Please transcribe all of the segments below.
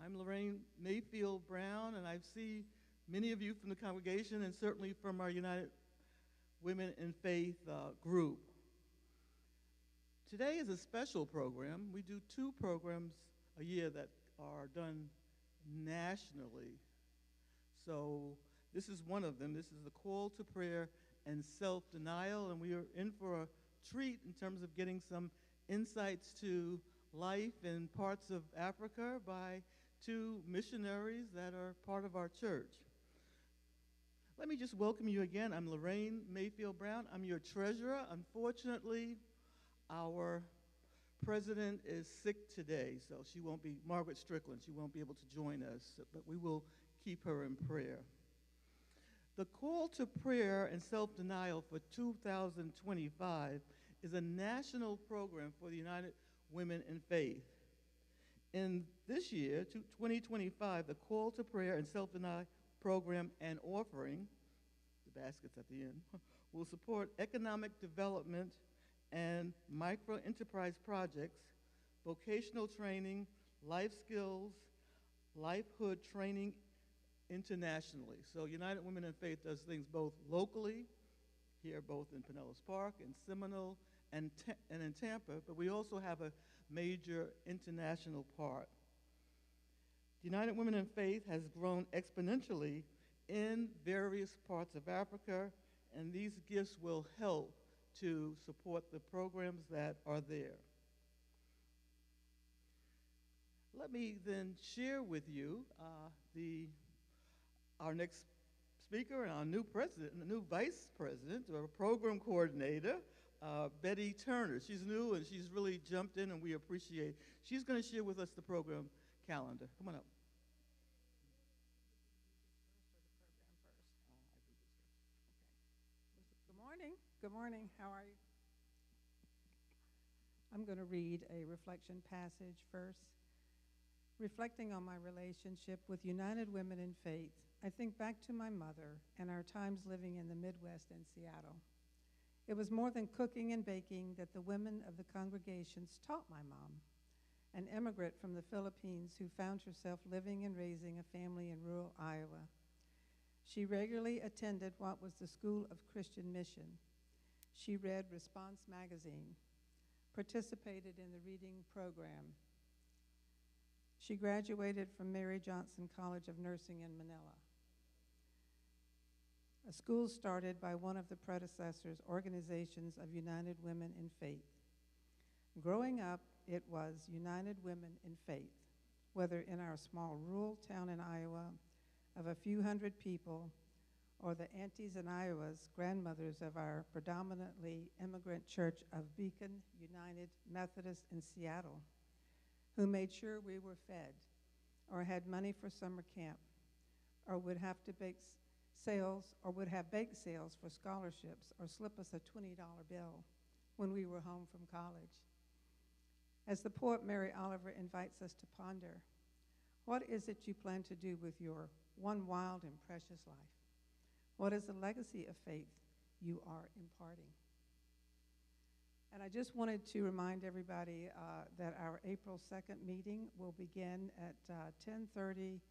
I'm Lorraine Mayfield Brown, and I see many of you from the congregation and certainly from our United Women in Faith group. Today is a special program. We do two programs a year that are done nationally. So this is one of them. This is the call to prayer and self-denial, and we are in for a treat in terms of getting some insights to life in parts of Africa by two missionaries that are part of our church. Let me just welcome you again. I'm Lorraine Mayfield Brown. I'm your treasurer. Unfortunately, our president is sick today, so she won't be, Margaret Strickland, she won't be able to join us, but we will keep her in prayer. The call to prayer and self-denial for 2025 is a national program for the United Women in Faith. In this year, 2025, the call to prayer and self-denial program and offering, the baskets at the end, will support economic development and micro-enterprise projects, vocational training, life skills, lifehood training internationally. So United Women in Faith does things both locally, here both in Pinellas Park and Seminole and in Tampa, but we also have a major international part. United Women in Faith has grown exponentially in various parts of Africa, and these gifts will help to support the programs that are there. Let me then share with you our next speaker and our new president, and the new vice president, or program coordinator, Betty Turner. She's new and she's really jumped in, and we appreciate it. She's going to share with us the program calendar. Come on up. Good morning. Good morning. How are you? I'm going to read a reflection passage first. Reflecting on my relationship with United Women in Faith, I think back to my mother and our times living in the Midwest and Seattle. It was more than cooking and baking that the women of the congregations taught my mom, an immigrant from the Philippines who found herself living and raising a family in rural Iowa. She regularly attended what was the School of Christian Mission. She read Response magazine, participated in the reading program. She graduated from Mary Johnson College of Nursing in Manila, a school started by one of the predecessors organizations of United Women in Faith. Growing up, it was United Women in Faith, whether in our small rural town in Iowa of a few hundred people, or the aunties and Iowa's grandmothers of our predominantly immigrant church of Beacon United Methodist in Seattle, who made sure we were fed, or had money for summer camp, or would have bake sales for scholarships, or slip us a $20 bill when we were home from college. As the poet Mary Oliver invites us to ponder, what is it you plan to do with your one wild and precious life? What is the legacy of faith you are imparting? And I just wanted to remind everybody that our April 2nd meeting will begin at 10:30.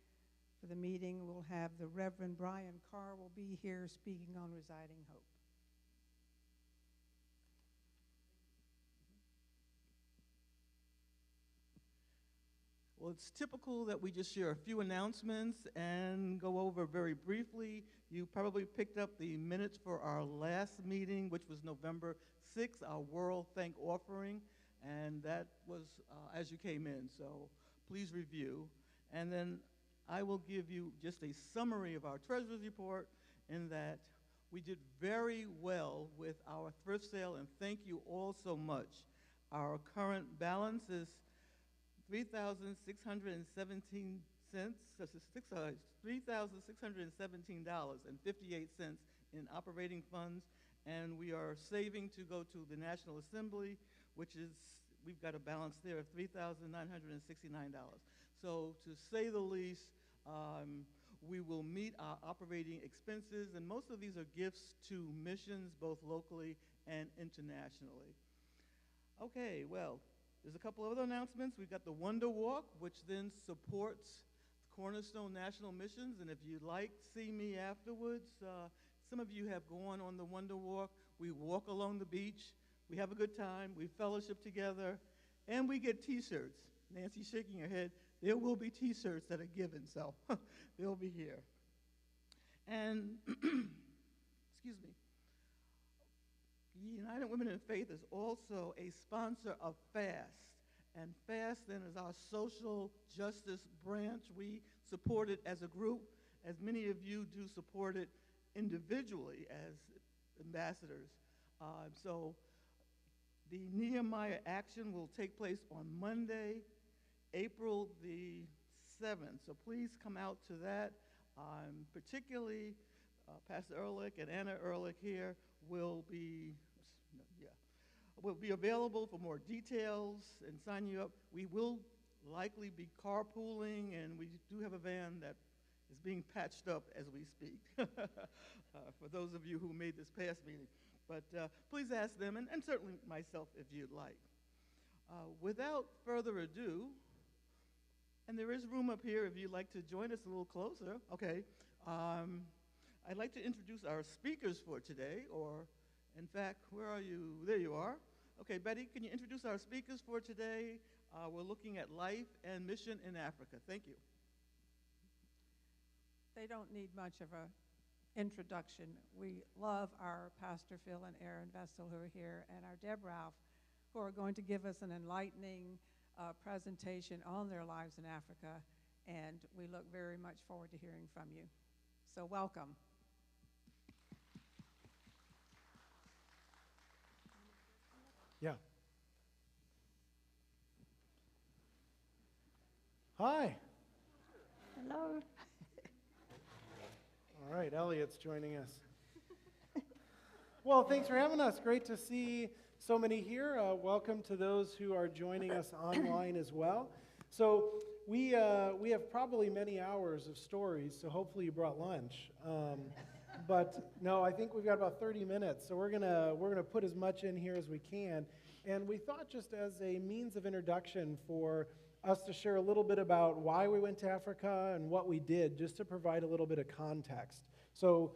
For the meeting, we'll have the Reverend Brian Carr will be here speaking on Residing Hope. Well, it's typical that we just share a few announcements and go over very briefly. You probably picked up the minutes for our last meeting, which was November 6th, our World Thank Offering, and that was as you came in, so please review. And then I will give you just a summary of our treasurer's report in that we did very well with our thrift sale, and thank you all so much. Our current balance is $3,617, $3,617.58 in operating funds, and we are saving to go to the National Assembly, which is, we've got a balance there of $3,969. So to say the least, we will meet our operating expenses, and most of these are gifts to missions, both locally and internationally. Okay, well, There's a couple of other announcements. We've got the Wonder Walk, which then supports Cornerstone National Missions. And if you'd like, see me afterwards. Some of you have gone on the Wonder Walk. We walk along the beach. We have a good time. We fellowship together. And we get T-shirts. Nancy's shaking her head. There will be T-shirts that are given, so they'll be here. And, excuse me, United Women in Faith is also a sponsor of FAST. And FAST then is our social justice branch. We support it as a group, as many of you do support it individually as ambassadors. So the Nehemiah Action will take place on Monday, April the 7th. So please come out to that. Particularly Pastor Ehrlich and Anna Ehrlich here will be available for more details and sign you up. We will likely be carpooling, and we do have a van that is being patched up as we speak for those of you who made this past meeting. But please ask them, and certainly myself if you'd like. Without further ado, and there is room up here if you'd like to join us a little closer. Okay. I'd like to introduce our speakers for today, or in fact, where are you? There you are. Okay, Betty, can you introduce our speakers for today? We're looking at life and mission in Africa. Thank you. They don't need much of an introduction. We love our Pastor Phil and Erin Vestal who are here, and our Deb Ralph, who are going to give us an enlightening presentation on their lives in Africa, and we look very much forward to hearing from you. So welcome. Yeah. Hi. Hello. All right, Elliot's joining us. Well, thanks for having us. Great to see so many here. Welcome to those who are joining us online as well. So we have probably many hours of stories, so hopefully you brought lunch. But no, I think we've got about 30 minutes, so we're gonna put as much in here as we can. And we thought, just as a means of introduction for us to share a little bit about why we went to Africa and what we did, just to provide a little bit of context. So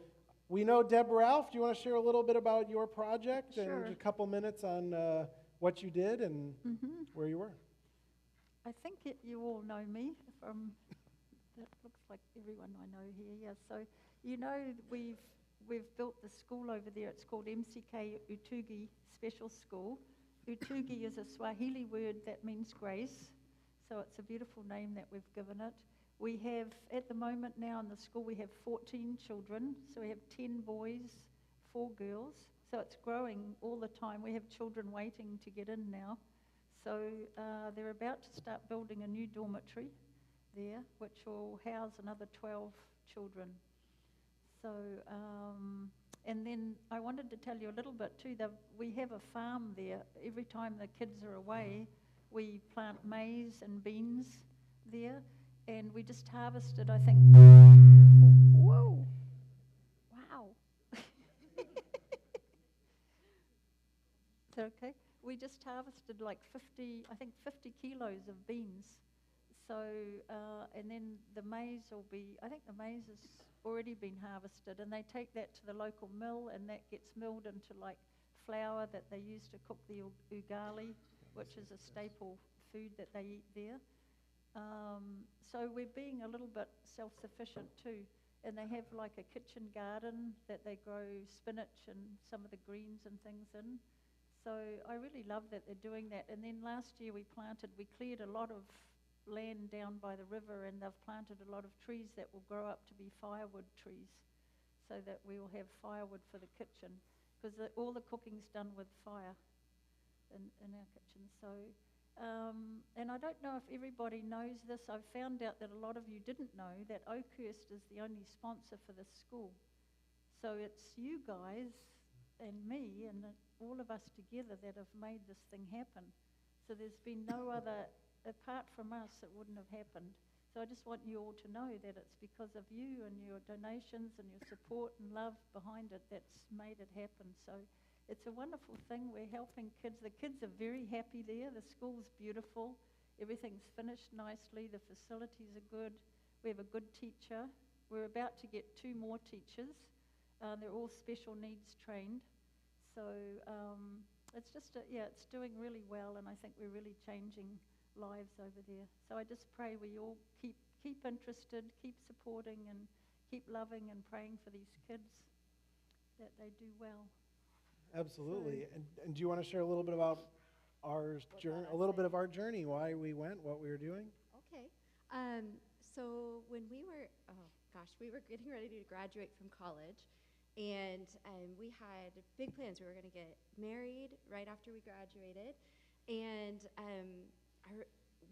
we know Deb Ralph. Do you want to share a little bit about your project? Sure. And a couple minutes on what you did and where you were? I think you all know me from, that looks like everyone I know here, yeah. So, you know, we've built the school over there. It's called MCK Utugi Special School. Utugi is a Swahili word that means grace, so it's a beautiful name that we've given it. We have, at the moment now in the school, we have 14 children. So we have 10 boys, 4 girls. So it's growing all the time. We have children waiting to get in now. So they're about to start building a new dormitory there, which will house another 12 children. So, and then I wanted to tell you a little bit too, that we have a farm there. Every time the kids are away, we plant maize and beans there, and we just harvested, I think, whoa, wow. Is that okay? We just harvested like 50 kilos of beans. So, and then the maize will be, I think the maize has already been harvested, and they take that to the local mill, and that gets milled into like flour that they use to cook the ugali, which is a staple food that they eat there. So we're being a little bit self-sufficient too, and they have like a kitchen garden that they grow spinach and some of the greens and things in. So I really love that they're doing that. And then last year we cleared a lot of land down by the river, and they've planted a lot of trees that will grow up to be firewood trees, so that we will have firewood for the kitchen, because all the cooking's done with fire in our kitchen. So, and I don't know if everybody knows this. I've found out that a lot of you didn't know that Oakhurst is the only sponsor for this school. So it's you guys and me and all of us together that have made this thing happen. So there's been no other, apart from us, it wouldn't have happened. So I just want you all to know that it's because of you and your donations and your support and love behind it that's made it happen. So, it's a wonderful thing. We're helping kids. The kids are very happy there. The school's beautiful. Everything's finished nicely. The facilities are good. We have a good teacher. We're about to get 2 more teachers. They're all special needs trained. So it's just, it's doing really well, and I think we're really changing lives over there. So I just pray we all keep interested, keep supporting, and keep loving and praying for these kids, that they do well. Absolutely. And do you want to share a little bit about our journey, a little bit of our journey, why we went, what we were doing? Okay. So when we were getting ready to graduate from college, and we had big plans. We were going to get married right after we graduated, and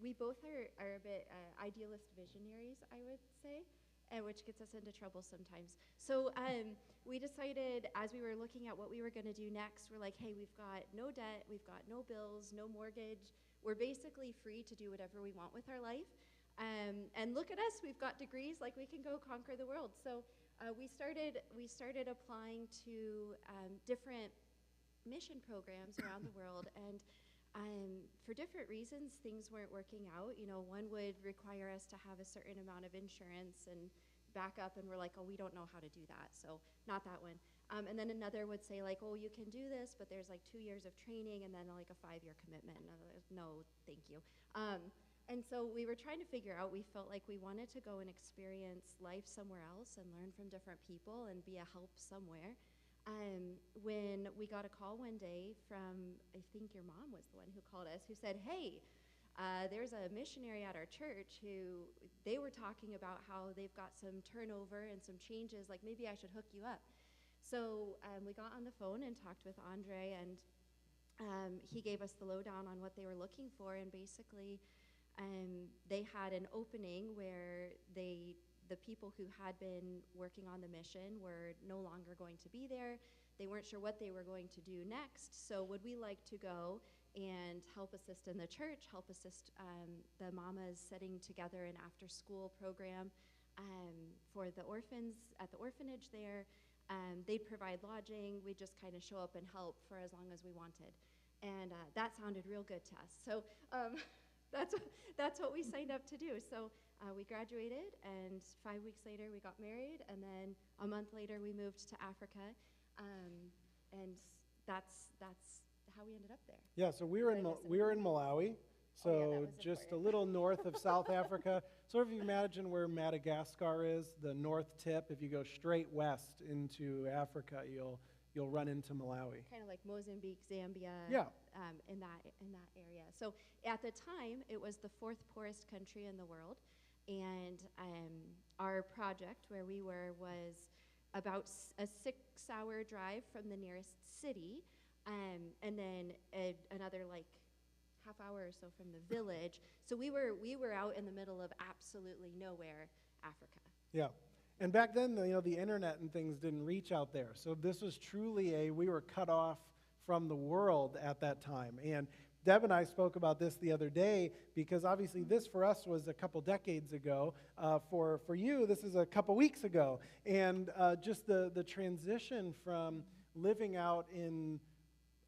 we both are a bit idealist visionaries, I would say, which gets us into trouble sometimes. So we decided, as we were looking at what we were going to do next, we're like, hey, we've got no debt, we've got no bills, no mortgage. We're basically free to do whatever we want with our life. And look at us, we've got degrees, like we can go conquer the world. So we started applying to different mission programs around the world, and for different reasons, things weren't working out. You know, one would require us to have a certain amount of insurance and backup, and we're like, oh, we don't know how to do that, so not that one. And then another would say, like, oh, you can do this, but there's like 2 years of training and then like a 5-year commitment. No, thank you. And so we were trying to figure out, we felt like we wanted to go and experience life somewhere else and learn from different people and be a help somewhere. When we got a call one day from, I think your mom was the one who called us, who said, hey, there's a missionary at our church who, they were talking about how they've got some turnover and some changes, like maybe I should hook you up. So we got on the phone and talked with Andre, and he gave us the lowdown on what they were looking for, and basically they had an opening where the people who had been working on the mission were no longer going to be there. They weren't sure what they were going to do next, so would we like to go and help assist in the church, help assist the mamas setting together an after-school program for the orphans at the orphanage there. They'd provide lodging. We'd just kind of show up and help for as long as we wanted. And that sounded real good to us. So that's what we signed up to do. So we graduated, and 5 weeks later we got married, and then a month later we moved to Africa, and that's how we ended up there. Yeah, so we were in Malawi, so just a little north of South Africa. Sort of, if you imagine where Madagascar is, the north tip. If you go straight west into Africa, you'll run into Malawi. Kind of like Mozambique, Zambia. Yeah. In that area. So at the time, it was the 4th poorest country in the world, and our project where we were was about a 6-hour drive from the nearest city, and then another like half hour or so from the village. So we were out in the middle of absolutely nowhere, Africa. Yeah. And back then, the internet and things didn't reach out there. So this was truly we were cut off from the world at that time. And Deb and I spoke about this the other day, because obviously this for us was a couple decades ago. For you, this is a couple weeks ago. And just the transition from living out in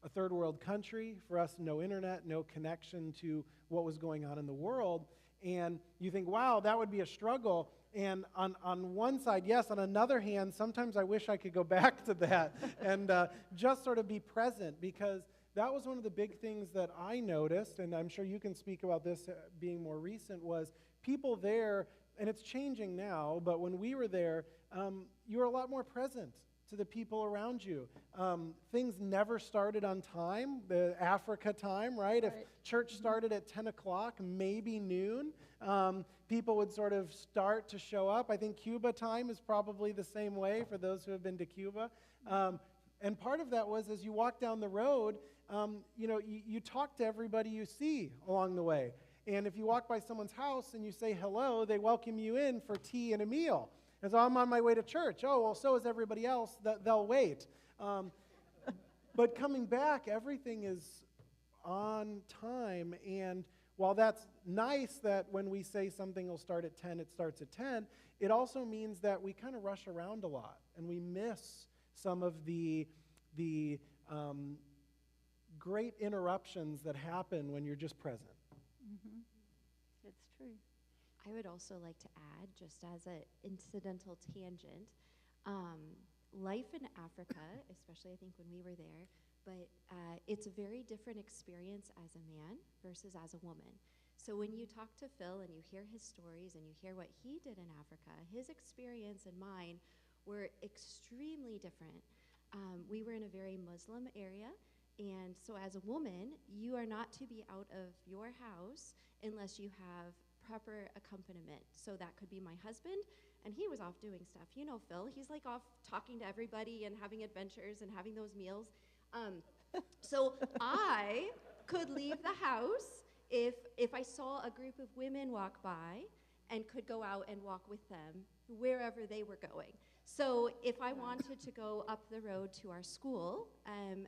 a third world country, for us, no internet, no connection to what was going on in the world. And you think, wow, that would be a struggle. And on one side, yes. On another hand, sometimes I wish I could go back to that and just sort of be present, because that was one of the big things that I noticed, and I'm sure you can speak about this being more recent, was people there, and it's changing now, but when we were there, you were a lot more present to the people around you. Things never started on time, the Africa time, right? If church started at 10 o'clock, maybe noon, people would sort of start to show up. I think Cuba time is probably the same way for those who have been to Cuba. And part of that was, as you walk down the road, you talk to everybody you see along the way. And if you walk by someone's house and you say hello, they welcome you in for tea and a meal. And so I'm on my way to church. Oh, well, so is everybody else. They'll wait. But coming back, everything is on time. And while that's nice that when we say something will start at 10, it starts at 10, it also means that we kind of rush around a lot, and we miss some of the great interruptions that happen when you're just present. Mm-hmm. That's true. I would also like to add, just as an incidental tangent, life in Africa, especially I think when we were there, but it's a very different experience as a man versus as a woman. So when you talk to Phil and you hear his stories and you hear what he did in Africa, his experience and mine were extremely different. We were in a very Muslim area, and so as a woman, you are not to be out of your house unless you have proper accompaniment. So that could be my husband, and he was off doing stuff. You know Phil, he's like off talking to everybody and having adventures and having those meals. So I could leave the house if I saw a group of women walk by and could go out and walk with them wherever they were going. So if I wanted to go up the road to our school,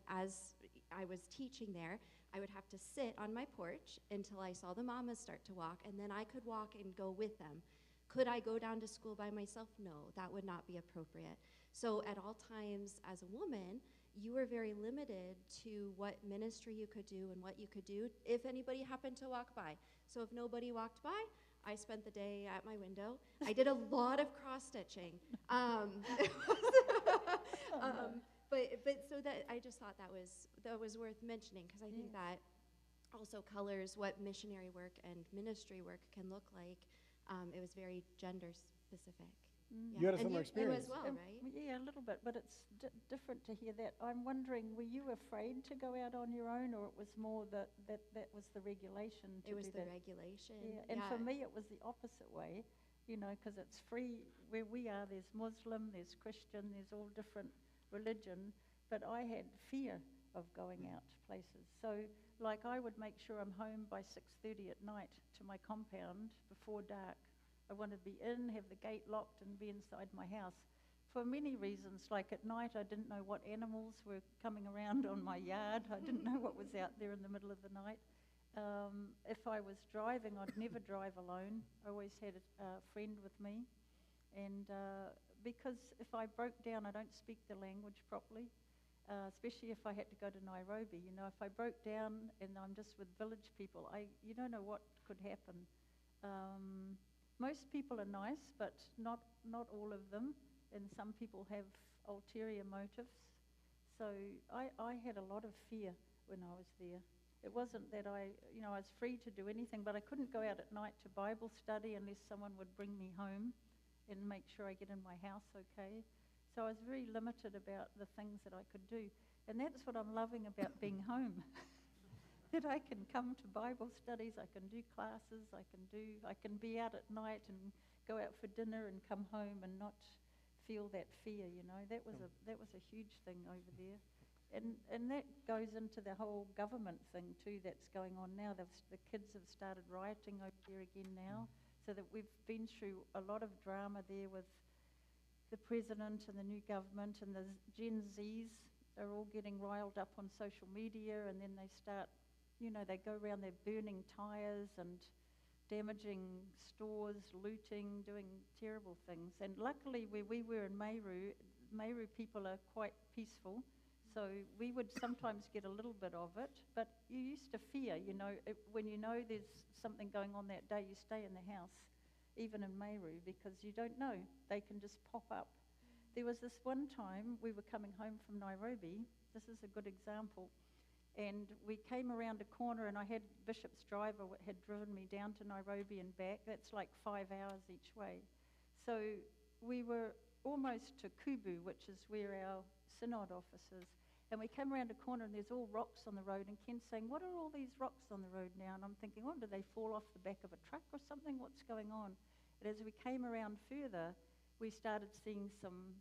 as I was teaching there, I would have to sit on my porch until I saw the mamas start to walk, and then I could walk and go with them. Could I go down to school by myself? No, that would not be appropriate. So at all times as a woman, you were very limited to what ministry you could do and what you could do if anybody happened to walk by. So if nobody walked by, I spent the day at my window. I did a lot of cross-stitching. But so that I just thought that was worth mentioning, because I think that also colors what missionary work and ministry work can look like. It was very gender specific. You had a similar experience. You as well, right? Yeah, a little bit, but it's different to hear that. I'm wondering, were you afraid to go out on your own, or it was more that was the regulation? It was the that? regulation. Yeah, and for me, it was the opposite way, because it's free. Where we are, there's Muslim, there's Christian, there's all different religion, but I had fear of going out to places. So, like, I would make sure I'm home by 6:30 at night to my compound before dark. I wanted to be in, have the gate locked, and be inside my house for many reasons. Like at night, I didn't know what animals were coming around on my yard. I didn't know what was out there in the middle of the night. If I was driving, I'd never drive alone. I always had a friend with me. And because if I broke down, I don't speak the language properly, especially if I had to go to Nairobi. If I broke down and I'm just with village people, you don't know what could happen. Most people are nice, but not all of them, and some people have ulterior motives. So I had a lot of fear when I was there. It wasn't that I was free to do anything, but I couldn't go out at night to Bible study unless someone would bring me home and make sure I get in my house okay. So I was very limited about the things that I could do. And that's what I'm loving about being home. That I can come to Bible studies, I can do classes, I can be out at night and go out for dinner and come home and not feel that fear. That was a huge thing over there, and that goes into the whole government thing too that's going on now. The kids have started rioting over there again now, so that we've been through a lot of drama there with the president and the new government, and the Gen Zs are all getting riled up on social media, and then they start. They go around there burning tires and damaging stores, looting, doing terrible things. And luckily, where we were in Meru people are quite peaceful, so we would sometimes get a little bit of it. But you used to fear, when there's something going on that day, you stay in the house, even in Meru, because you don't know. They can just pop up. There was this one time we were coming home from Nairobi. This is a good example. And we came around a corner, and I had Bishop's driver had driven me down to Nairobi and back. That's like 5 hours each way. So we were almost to Kubu, which is where our synod office is. And we came around a corner, and there's all rocks on the road. And Ken's saying, "What are all these rocks on the road now?" And I'm thinking, "Oh, did they fall off the back of a truck or something? What's going on?" And as we came around further, we started seeing some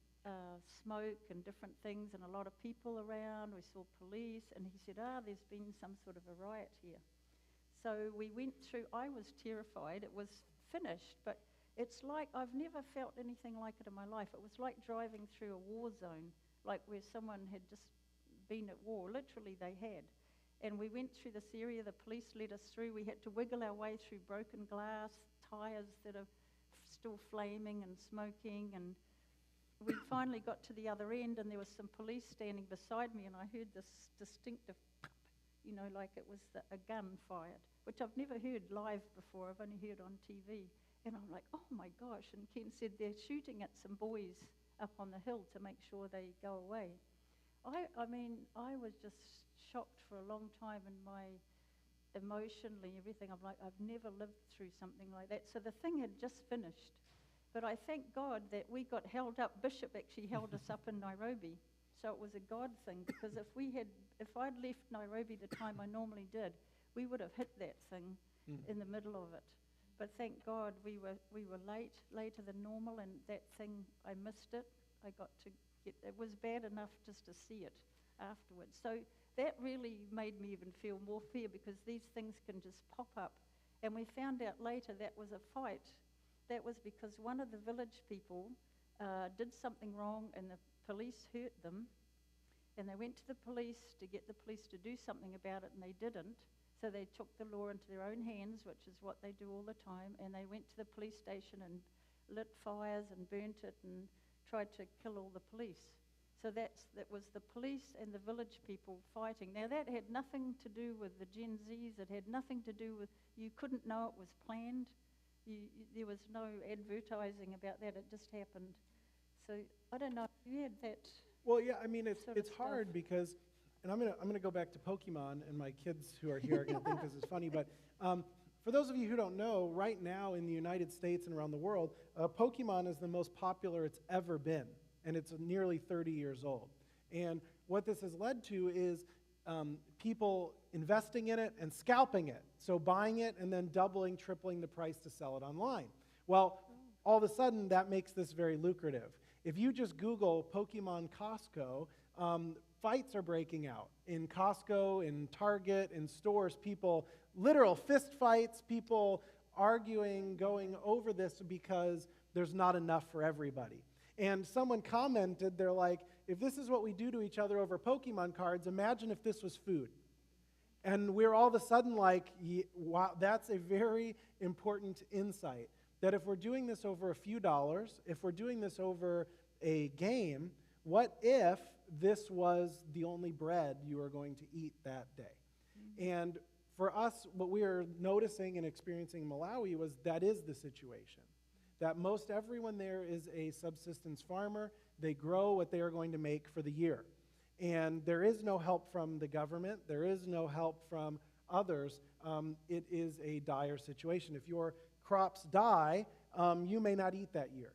smoke and different things, and a lot of people around. We saw police, and he said, "There's been some sort of a riot here." So we went through. I was terrified. It was finished, but it's like I've never felt anything like it in my life. It was like driving through a war zone, like where someone had just been at war. Literally, they had. And we went through this area. The police let us through. We had to wiggle our way through broken glass, tires that are still flaming and smoking, and we finally got to the other end, and there was some police standing beside me, and I heard this distinctive, like it was a gun fired, which I've never heard live before. I've only heard on TV. And I'm like, oh my gosh. And Ken said they're shooting at some boys up on the hill to make sure they go away. I mean, I was just shocked for a long time in my emotionally, everything. I'm like, I've never lived through something like that. So the thing had just finished. But I thank God that we got held up. Bishop actually held us up in Nairobi. So it was a God thing, because if I'd left Nairobi the time I normally did, we would have hit that thing in the middle of it. But thank God we were later than normal, and that thing, I missed it. It was bad enough just to see it afterwards. So that really made me even feel more fear, because these things can just pop up. And we found out later that was a fight. That was because one of the village people did something wrong, and the police hurt them. And they went to the police to get the police to do something about it, and they didn't. So they took the law into their own hands, which is what they do all the time, and they went to the police station and lit fires and burnt it and tried to kill all the police. So that was the police and the village people fighting. Now that had nothing to do with the Gen Zs. It had nothing to do with, you couldn't know it was planned. There was no advertising about that. It just happened. So I don't know if you had that. Well, yeah, I mean, it's stuff. hard because, and I'm gonna go back to Pokemon, and my kids who are here are gonna think this is funny, but for those of you who don't know, right now in the United States and around the world, Pokemon is the most popular it's ever been, and it's nearly 30 years old. And what this has led to is people investing in it and scalping it, so buying it and then doubling, tripling the price to sell it online. Well, all of a sudden, that makes this very lucrative. If you just Google Pokemon Costco, fights are breaking out in Costco, in Target, in stores. People, literal fist fights, people arguing, going over this because there's not enough for everybody. And someone commented, they're like, if this is what we do to each other over Pokemon cards, imagine if this was food. And we're all of a sudden like, wow, that's a very important insight. That if we're doing this over a few dollars, if we're doing this over a game, what if this was the only bread you were going to eat that day? Mm-hmm. And for us, what we are noticing and experiencing in Malawi was that is the situation. That most everyone there is a subsistence farmer. They grow what they are going to make for the year. And there is no help from the government. There is no help from others. It is a dire situation. If your crops die, you may not eat that year.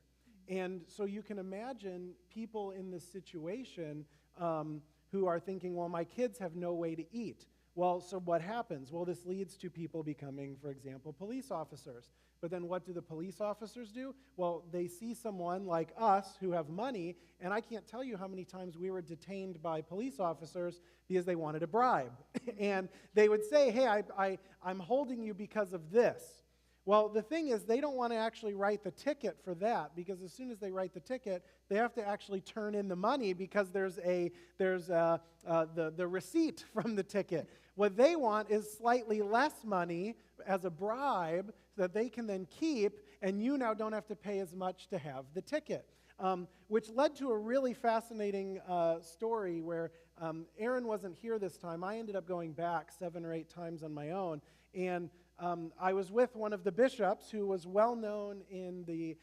And so you can imagine people in this situation who are thinking, well, my kids have no way to eat. Well, so what happens? Well, this leads to people becoming, for example, police officers. But then what do the police officers do? Well, they see someone like us who have money, and I can't tell you how many times we were detained by police officers because they wanted a bribe. And they would say, hey, I'm holding you because of this. Well, the thing is, they don't want to actually write the ticket for that, because as soon as they write the ticket, they have to actually turn in the money because there's the receipt from the ticket. What they want is slightly less money as a bribe that they can then keep, and you now don't have to pay as much to have the ticket. Which led to a really fascinating story where Erin wasn't here this time. I ended up going back 7 or 8 times on my own, and I was with one of the bishops who was well known in the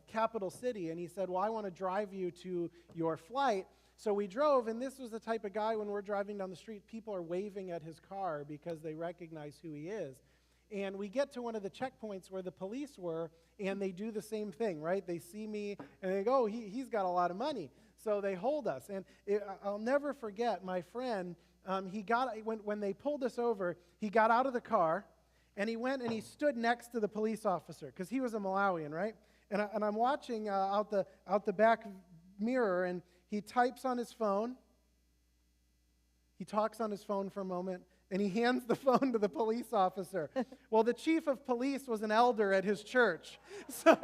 capital city, and he said, well, I want to drive you to your flight. So we drove, and this was the type of guy, when we're driving down the street, people are waving at his car because they recognize who he is. And we get to one of the checkpoints where the police were, and they do the same thing, right? They see me, and they go, oh, he's got a lot of money. So they hold us. And I'll never forget my friend, when they pulled us over, he got out of the car, and he went and he stood next to the police officer, because he was a Malawian, right? And I'm watching out the back mirror, and he types on his phone. He talks on his phone for a moment, and he hands the phone to the police officer. Well, the chief of police was an elder at his church. So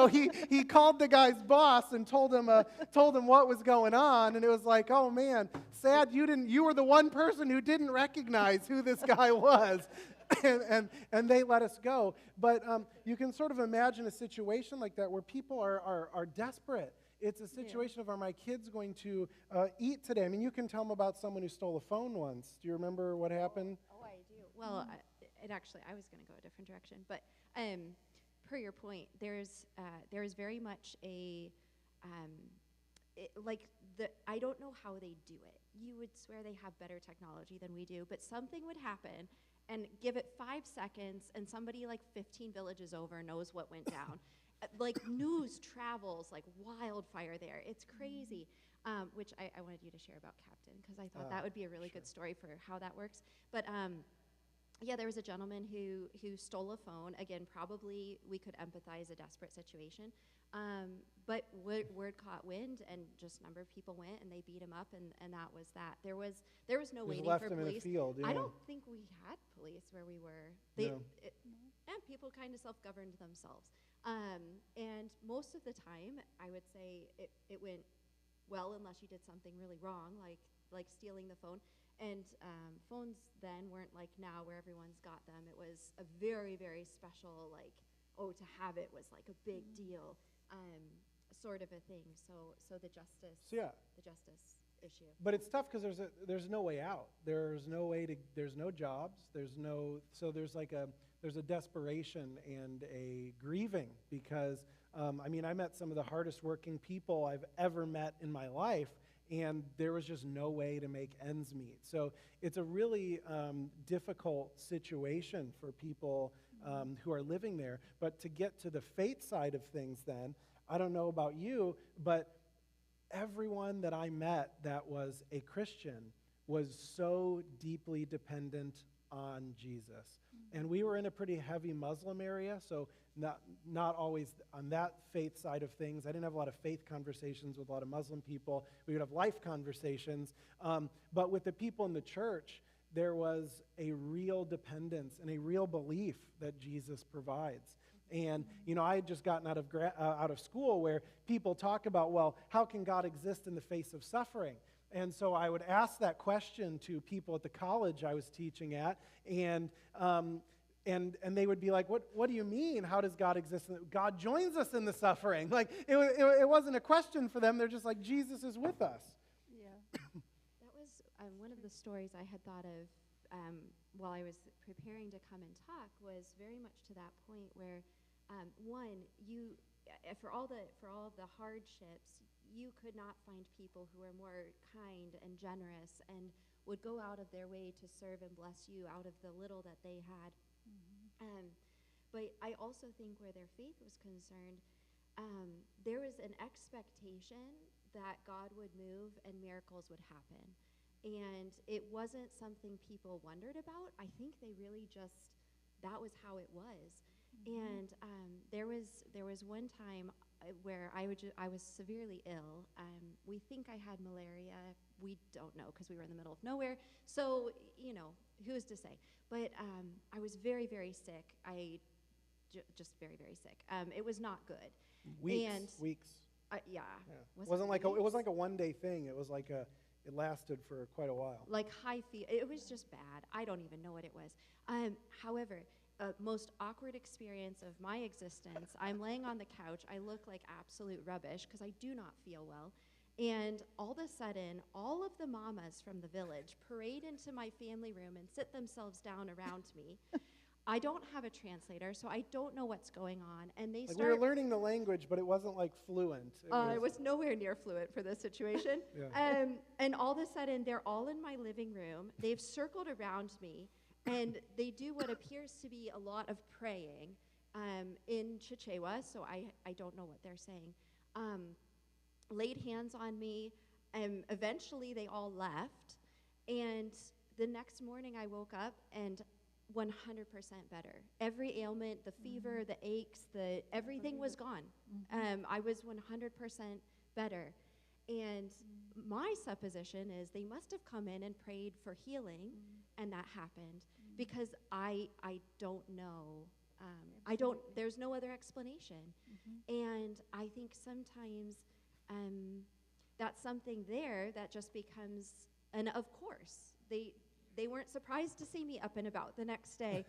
he called the guy's boss and told him what was going on, and it was like, oh man, sad you were the one person who didn't recognize who this guy was. and they let us go. But you can sort of imagine a situation like that where people are desperate. It's a situation of, are my kids going to eat today? I mean, you can tell them about someone who stole a phone once. Do you remember what happened? Oh, I do. Well, it actually, I was going to go a different direction, but per your point, there's very much a I don't know how they do it. You would swear they have better technology than we do, but something would happen, and give it 5 seconds, and somebody like 15 villages over knows what went down. Like news travels like wildfire there. It's crazy. Which I wanted you to share about Captain, because I thought that would be a really good story for how that works. But yeah, there was a gentleman who stole a phone. Again, probably we could empathize a desperate situation. But word caught wind, and just a number of people went, and they beat him up, and that was that. There was no Just waiting left for him in a police. field, I yeah. don't think we had police where we were. No. And people kind of self-governed themselves. And most of the time, I would say it went well, unless you did something really wrong, like stealing the phone. And phones then weren't like now, where everyone's got them. It was a very, very special, like, to have it was like a big deal, sort of a thing. So the justice, the justice issue. But it's tough because there's no way out. There's no jobs. There's a desperation and a grieving because, I met some of the hardest working people I've ever met in my life, and there was just no way to make ends meet. So it's a really difficult situation for people who are living there. But to get to the faith side of things then, I don't know about you, but everyone that I met that was a Christian was so deeply dependent on Jesus. And we were in a pretty heavy Muslim area, so not always on that faith side of things. I didn't have a lot of faith conversations with a lot of Muslim people. We would have life conversations. But with the people in the church, there was a real dependence and a real belief that Jesus provides. And, I had just gotten out of school where people talk about, well, how can God exist in the face of suffering? And so I would ask that question to people at the college I was teaching at, and they would be like, what do you mean? How does God exist? God joins us in the suffering. Like, it wasn't a question for them. They're just like, Jesus is with us. Yeah. That was one of the stories I had thought of while I was preparing to come and talk, was very much to that point where, for all the hardships, you could not find people who are more kind and generous and would go out of their way to serve and bless you out of the little that they had. But I also think where their faith was concerned, there was an expectation that God would move and miracles would happen. And it wasn't something people wondered about. I think they really just, that was how it was. And there was one time where I was severely ill. We think I had malaria. We don't know because we were in the middle of nowhere. So, who's to say? But I was very, very sick. Just very, very sick. It was not good. Weeks. Yeah. It wasn't like a one-day thing. It was like it lasted for quite a while. Like high fever. It was just bad. I don't even know what it was. However, most awkward experience of my existence. I'm laying on the couch. I look like absolute rubbish because I do not feel well. And all of a sudden, all of the mamas from the village parade into my family room and sit themselves down around me. I don't have a translator, so I don't know what's going on. And they we were learning the language, but it wasn't like fluent. It was nowhere near fluent for this situation. Yeah. And all of a sudden, they're all in my living room. They've circled around me. And they do what appears to be a lot of praying in Chichewa, so I don't know what they're saying. Laid hands on me, and eventually they all left. And the next morning I woke up and 100% better. Every ailment, the fever, the aches, everything was gone. I was 100% better. And my supposition is they must have come in and prayed for healing, and that happened. Because I don't know. There's no other explanation. And I think sometimes that's something there that just becomes, and of course, they weren't surprised to see me up and about the next day.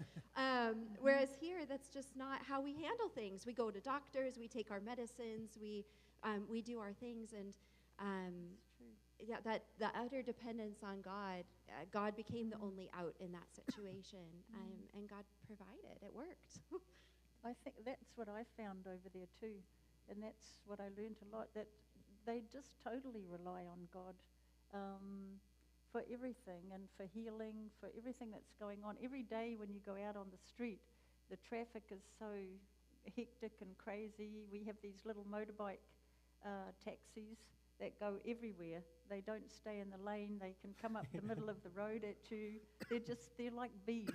Whereas here, that's just not how we handle things. We go to doctors, we take our medicines, we do our things, and yeah, that the utter dependence on God, God became the only out in that situation, and God provided. It worked. I think that's what I found over there too, and that's what I learned a lot, that they just totally rely on God for everything, and for healing, for everything that's going on. Every day when you go out on the street, the traffic is so hectic and crazy. We have these little motorbike taxis that go everywhere. They don't stay in the lane. They can come up the middle of the road at you. They're like bees.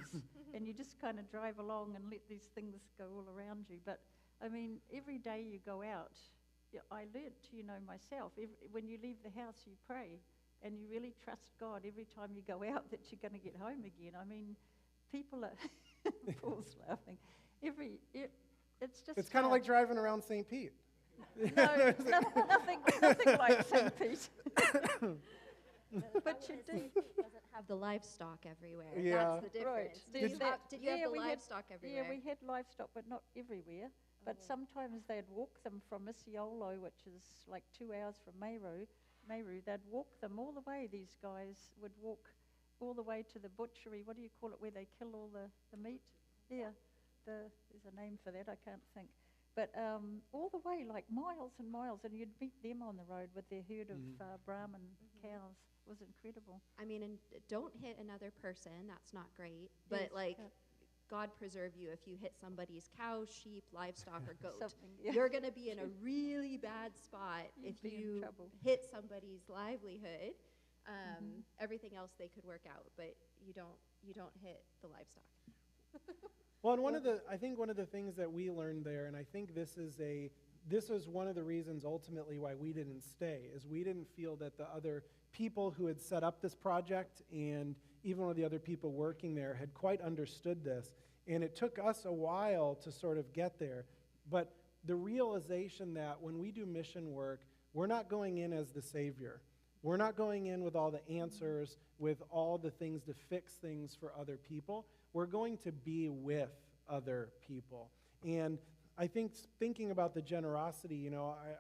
And you just kind of drive along and let these things go all around you. But, I mean, every day you go out, I learnt, myself, when you leave the house, you pray. And you really trust God every time you go out that you're going to get home again. I mean, people are, Paul's laughing. It's just... It's kind of like driving around St. Pete. No, nothing like St. Pete. But you do. Doesn't have the livestock everywhere. Yeah. That's the difference. Right. Did you have the livestock everywhere? Yeah, we had livestock, but not everywhere. But sometimes they'd walk them from Isiolo, which is like 2 hours from Meru. They'd walk them all the way. These guys would walk all the way to the butchery. What do you call it, where they kill all the meat? Yeah, there's a name for that. I can't think. But all the way, like miles and miles, and you'd meet them on the road with their herd of Brahman cows. It was incredible. I mean, and don't hit another person. That's not great. But, God preserve you if you hit somebody's cow, sheep, livestock, or goat. You're going to be in a really bad spot if you hit somebody's livelihood. Everything else they could work out, but you don't hit the livestock. Well, and I think one of the things that we learned there, and I think this is one of the reasons ultimately why we didn't stay, is we didn't feel that the other people who had set up this project and even one of the other people working there had quite understood this. And it took us a while to sort of get there. But the realization that when we do mission work, we're not going in as the savior. We're not going in with all the answers, with all the things to fix things for other people. We're going to be with other people. And I think thinking about the generosity,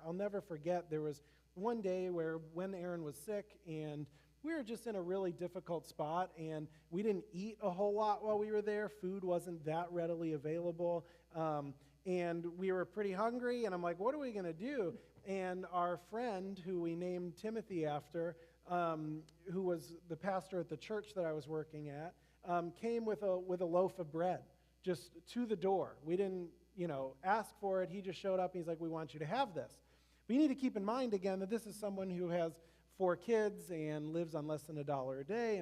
I'll never forget there was one day where when Erin was sick and we were just in a really difficult spot, and we didn't eat a whole lot while we were there. Food wasn't that readily available, and we were pretty hungry, and I'm like, what are we going to do? And our friend, who we named Timothy after, who was the pastor at the church that I was working at, came with a loaf of bread just to the door. We didn't, ask for it. He just showed up, and he's like, we want you to have this. But you need to keep in mind, again, that this is someone who has 4 kids and lives on less than $1 a day.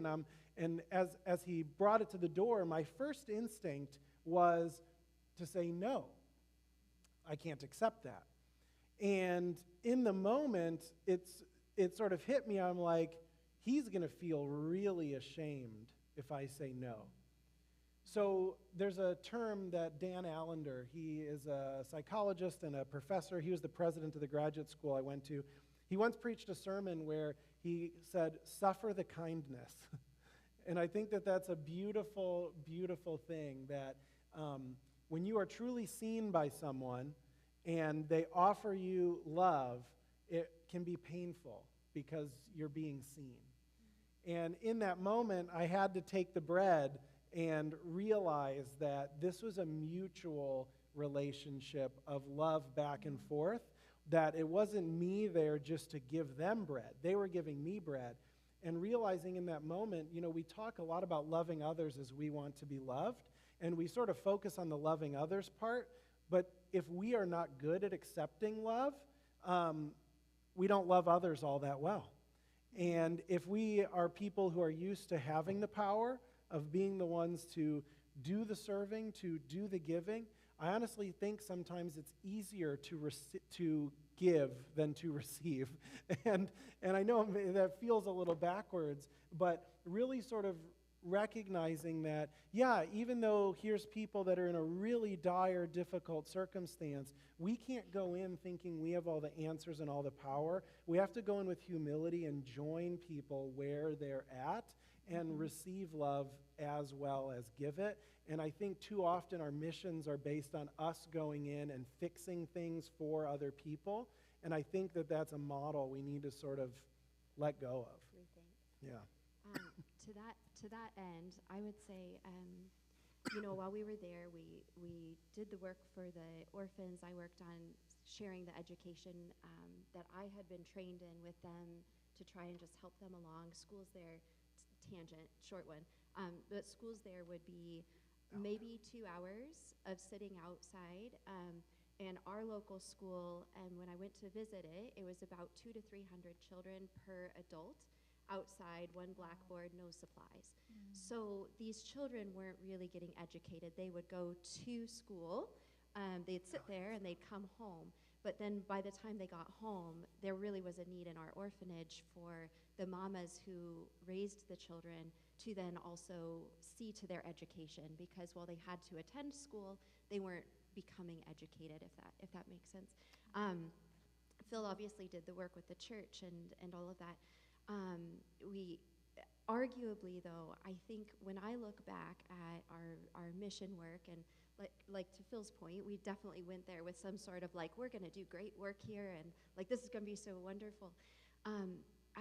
And as he brought it to the door, my first instinct was to say, no, I can't accept that. And in the moment, it sort of hit me. I'm like, he's going to feel really ashamed if I say no. So there's a term that Dan Allender, he is a psychologist and a professor. He was the president of the graduate school I went to. He once preached a sermon where he said, suffer the kindness. And I think that that's a beautiful, beautiful thing, that when you are truly seen by someone and they offer you love, it can be painful because you're being seen. And in that moment, I had to take the bread and realize that this was a mutual relationship of love back and forth, that it wasn't me there just to give them bread. They were giving me bread. And realizing in that moment, we talk a lot about loving others as we want to be loved, and we sort of focus on the loving others part, but if we are not good at accepting love, we don't love others all that well. And if we are people who are used to having the power of being the ones to do the serving, to do the giving, I honestly think sometimes it's easier to give than to receive. And I know that feels a little backwards, but really sort of recognizing that, even though here's people that are in a really dire, difficult circumstance, we can't go in thinking we have all the answers and all the power. We have to go in with humility and join people where they're at and receive love as well as give it. And I think too often our missions are based on us going in and fixing things for other people. And I think that that's a model we need to sort of let go of. Rethink. Yeah. To that end, I would say, while we were there, we did the work for the orphans. I worked on sharing the education that I had been trained in with them to try and just help them along. Schools there, tangent, short one, but schools there would be maybe 2 hours of sitting outside. And our local school, and when I went to visit it, it was about 200 to 300 children per adult outside, one blackboard, no supplies. So these children weren't really getting educated. They would go to school, they'd sit there and they'd come home. But then by the time they got home, there really was a need in our orphanage for the mamas who raised the children to then also see to their education, because while they had to attend school, they weren't becoming educated, if that makes sense. Phil obviously did the work with the church and all of that. We arguably, though, I think when I look back at our mission work, and like to Phil's point, we definitely went there with some sort of like, we're going to do great work here, and like this is going to be so wonderful.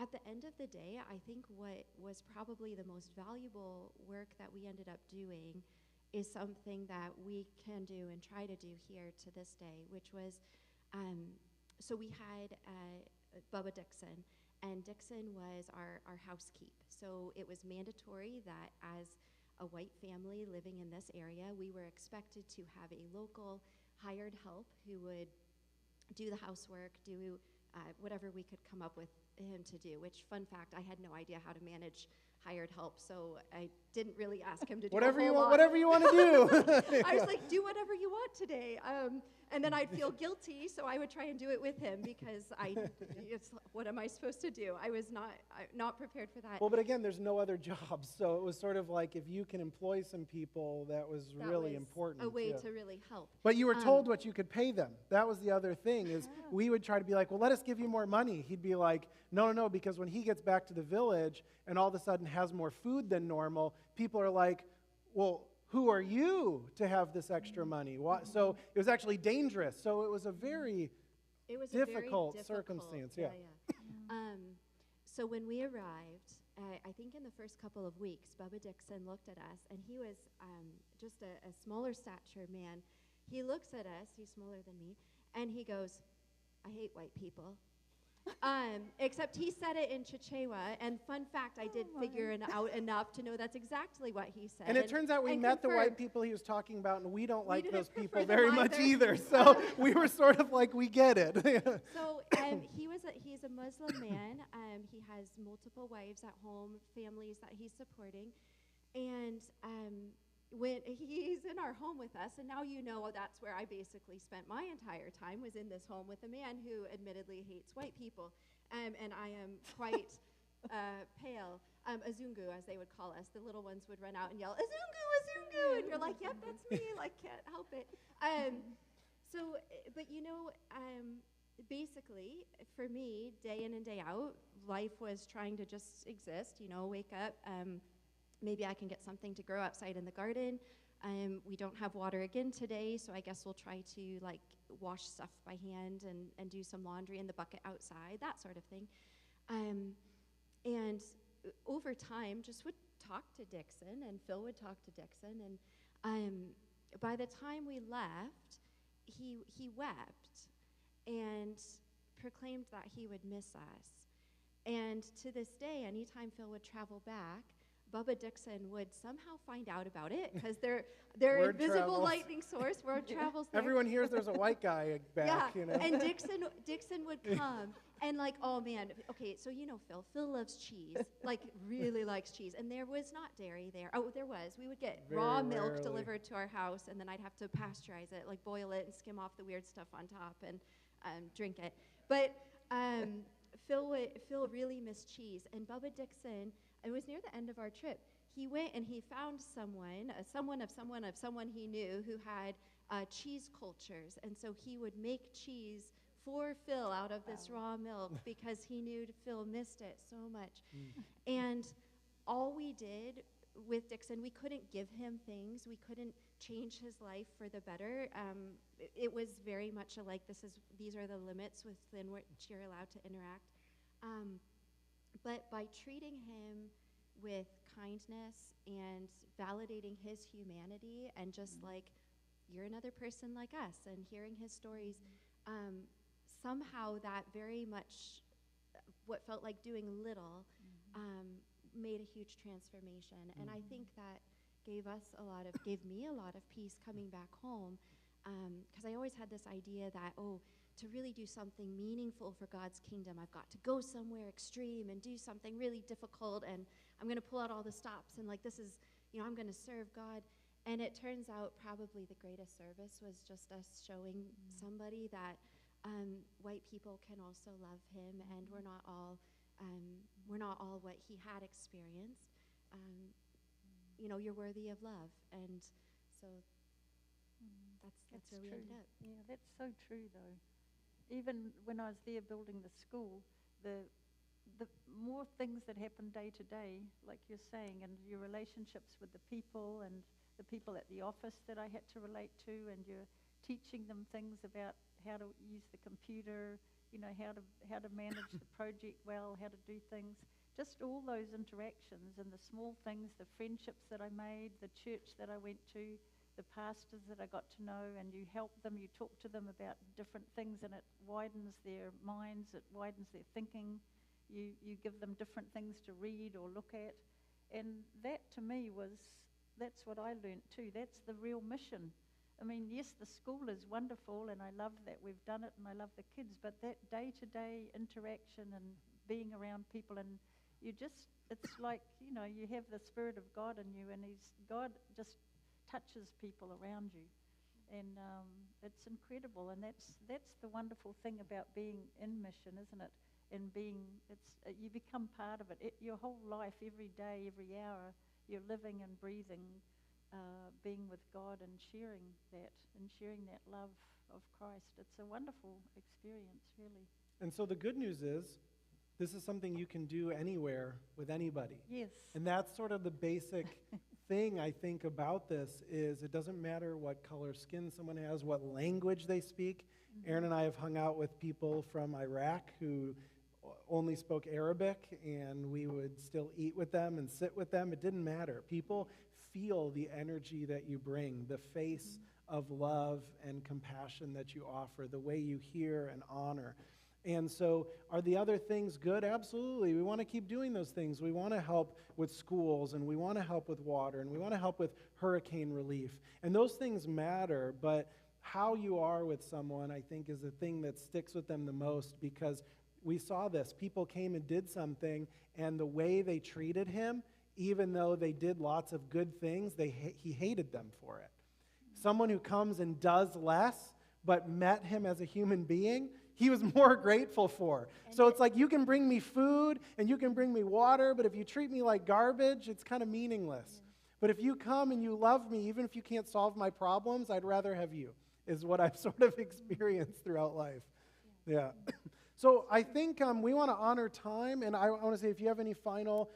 At the end of the day, I think what was probably the most valuable work that we ended up doing is something that we can do and try to do here to this day, which was, so we had Bubba Dixon, and Dixon was our housekeep. So it was mandatory that as a white family living in this area, we were expected to have a local hired help who would do the housework, do whatever we could come up with him to do, which, fun fact, I had no idea how to manage hired help, so I didn't really ask him to do Whatever you want to do. I was like, do whatever you want today. And then I'd feel guilty, so I would try and do it with him because it's, what am I supposed to do? I was not prepared for that. Well, but again, there's no other jobs, so it was sort of like if you can employ some people, that was really important. A way to really help. But you were told what you could pay them. That was the other thing, is we would try to be like, well, let us give you more money. He'd be like, no, because when he gets back to the village and all of a sudden has more food than normal, people are like, well, who are you to have this extra money? So it was actually dangerous. So it was a very difficult circumstance. Yeah. So when we arrived, I think in the first couple of weeks, Bubba Dixon looked at us, and he was just a smaller stature man. He looks at us, he's smaller than me, and he goes, I hate white people. Except he said it in Chichewa, and fun fact, I did figure it out enough to know that's exactly what he said. And it turns out we met the white people he was talking about, and we don't like those people prefer very them much either. either. So we were sort of like, we get it. So he's a Muslim man. He has multiple wives at home, families that he's supporting, and when he's in our home with us, and now you know that's where I basically spent my entire time, was in this home with a man who admittedly hates white people, and I am quite pale. Azungu, as they would call us. The little ones would run out and yell, Azungu, Azungu, and you're like, yep, that's me, like, can't help it. But basically, for me, day in and day out, life was trying to just exist, wake up, maybe I can get something to grow outside in the garden. We don't have water again today, so I guess we'll try to wash stuff by hand and do some laundry in the bucket outside, that sort of thing. And over time, just would talk to Dixon, and Phil would talk to Dixon, and by the time we left, he wept and proclaimed that he would miss us. And to this day, anytime Phil would travel back, Bubba Dixon would somehow find out about it, because they're invisible travels. Lightning source. Word travels there. Everyone hears there's a white guy back, Yeah, and Dixon would come, and oh man, okay, so Phil loves cheese, really likes cheese, and there was not dairy there. Oh, there was. We would get raw milk delivered to our house, and then I'd have to pasteurize it, boil it and skim off the weird stuff on top and drink it. But Phil really missed cheese, and Bubba Dixon, it was near the end of our trip, he went and he found someone he knew who had cheese cultures, and so he would make cheese for Phil out of this raw milk because he knew Phil missed it so much. And all we did with Dixon, we couldn't give him things. We couldn't change his life for the better. It was very much like these are the limits within which you're allowed to interact. But by treating him with kindness and validating his humanity and just like, you're another person like us, and hearing his stories, somehow that very much what felt like doing little made a huge transformation. And I think that gave me a lot of peace coming back home, because I always had this idea that, to really do something meaningful for God's kingdom, I've got to go somewhere extreme and do something really difficult, and I'm going to pull out all the stops, and like, this is, I'm going to serve God. And it turns out probably the greatest service was just us showing somebody that white people can also love him, and we're not all what he had experienced. You're worthy of love, and so that's where we ended up. Yeah, that's so true, though. Even when I was there building the school, the more things that happen day to day, like you're saying, and your relationships with the people and the people at the office that I had to relate to, and you're teaching them things about how to use the computer, how to manage the project well, how to do things. Just all those interactions and the small things, the friendships that I made, the church that I went to, the pastors that I got to know, and you help them, you talk to them about different things, and it widens their minds, it widens their thinking. You give them different things to read or look at. And that to me that's what I learned too. That's the real mission. I mean, yes, the school is wonderful, and I love that we've done it, and I love the kids, but that day-to-day interaction and being around people, and it's like, you have the Spirit of God in you, and God just touches people around you. And it's incredible, and that's the wonderful thing about being in mission, isn't it? And you become part of it. Your whole life, every day, every hour, you're living and breathing, being with God and sharing that love of Christ. It's a wonderful experience, really. And so the good news is, this is something you can do anywhere with anybody. Yes. And that's sort of the basic thing I think about this is it doesn't matter what color skin someone has, what language they speak. Erin and I have hung out with people from Iraq who only spoke Arabic, and we would still eat with them and sit with them. It didn't matter. People feel the energy that you bring, the face of love and compassion that you offer, the way you hear and honor. And so are the other things good? Absolutely. We want to keep doing those things. We want to help with schools, and we want to help with water, and we want to help with hurricane relief. And those things matter, but how you are with someone, I think, is the thing that sticks with them the most, because we saw this. People came and did something, and the way they treated him, even though they did lots of good things, he hated them for it. Someone who comes and does less, but met him as a human being, he was more grateful for. So it's like, you can bring me food and you can bring me water, but if you treat me like garbage, it's kind of meaningless. Yeah. But if you come and you love me, even if you can't solve my problems, I'd rather have you, is what I've sort of experienced throughout life. Yeah. So I think we want to honor time, and I want to say if you have any final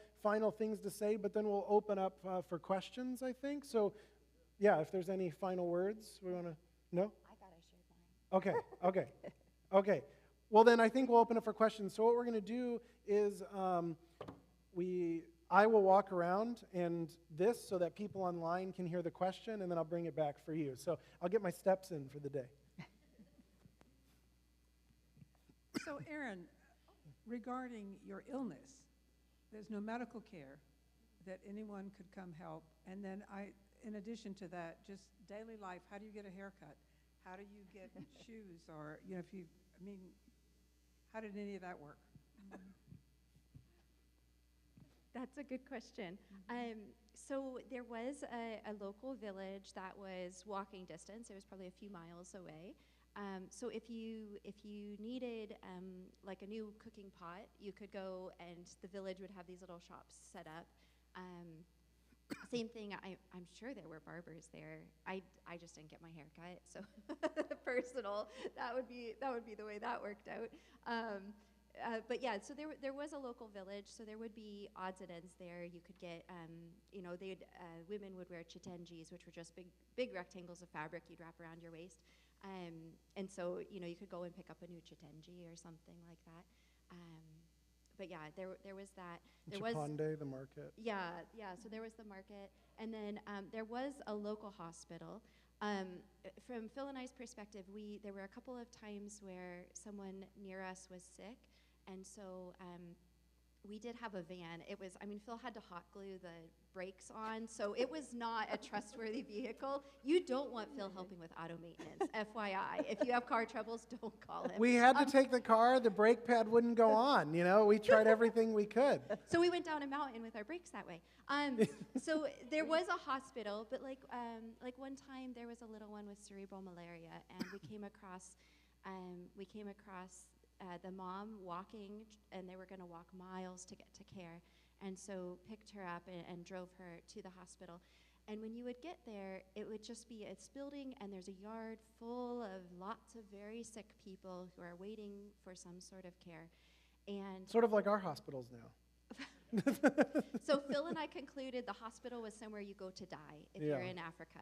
things to say, but then we'll open up for questions, I think. So, yeah, if there's any final words we want to, no? I thought I shared mine. Okay. Well, then I think we'll open up for questions. So what we're going to do is I will walk around and so that people online can hear the question, and then I'll bring it back for you. So I'll get my steps in for the day. So, Erin, regarding your illness, there's no medical care that anyone could come help. And then in addition to that, just daily life, how do you get a haircut? How do you get shoes? Or, how did any of that work? That's a good question. So there was a local village that was walking distance. It was probably a few miles away. So if you needed like a new cooking pot, you could go, and the village would have these little shops set up. Same thing, I'm sure there were barbers there. I just didn't get my hair cut, so personal. That would be the way that worked out. but yeah, so there was a local village, so there would be odds and ends there. You could get, women would wear chitengis, which were just big rectangles of fabric you'd wrap around your waist. And so, you could go and pick up a new chitengi or something like that. But yeah, there was that. Chipande, the market. Yeah, so there was the market. And then there was a local hospital. From Phil and I's perspective, there were a couple of times where someone near us was sick, and so we did have a van. Phil had to hot glue the brakes on, so it was not a trustworthy vehicle. You don't want Phil helping with auto maintenance, FYI. If you have car troubles, don't call him. We had to take the car. The brake pad wouldn't go on. We tried everything we could. So we went down a mountain with our brakes that way. So there was a hospital, but like one time there was a little one with cerebral malaria, and we came across the mom walking, and they were going to walk miles to get to care, and so picked her up and drove her to the hospital. And when you would get there, it would just be this building, and there's a yard full of lots of very sick people who are waiting for some sort of care. And Sort of like our hospitals now. so Phil and I concluded the hospital was somewhere you go to die if you're in Africa.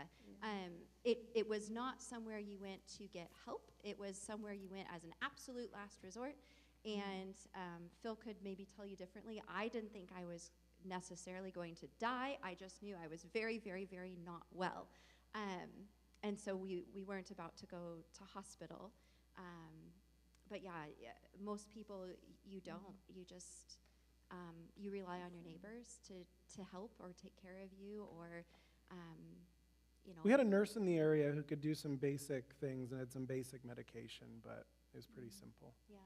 It was not somewhere you went to get help. It was somewhere you went as an absolute last resort. And Phil could maybe tell you differently. I didn't think I was necessarily going to die. I just knew I was very, very, very not well. And so we weren't about to go to hospital. But yeah, most people, you don't. You just... you rely on your neighbors to help or take care of you, or, We had a nurse in the area who could do some basic things and had some basic medication, but it was pretty simple. Yeah.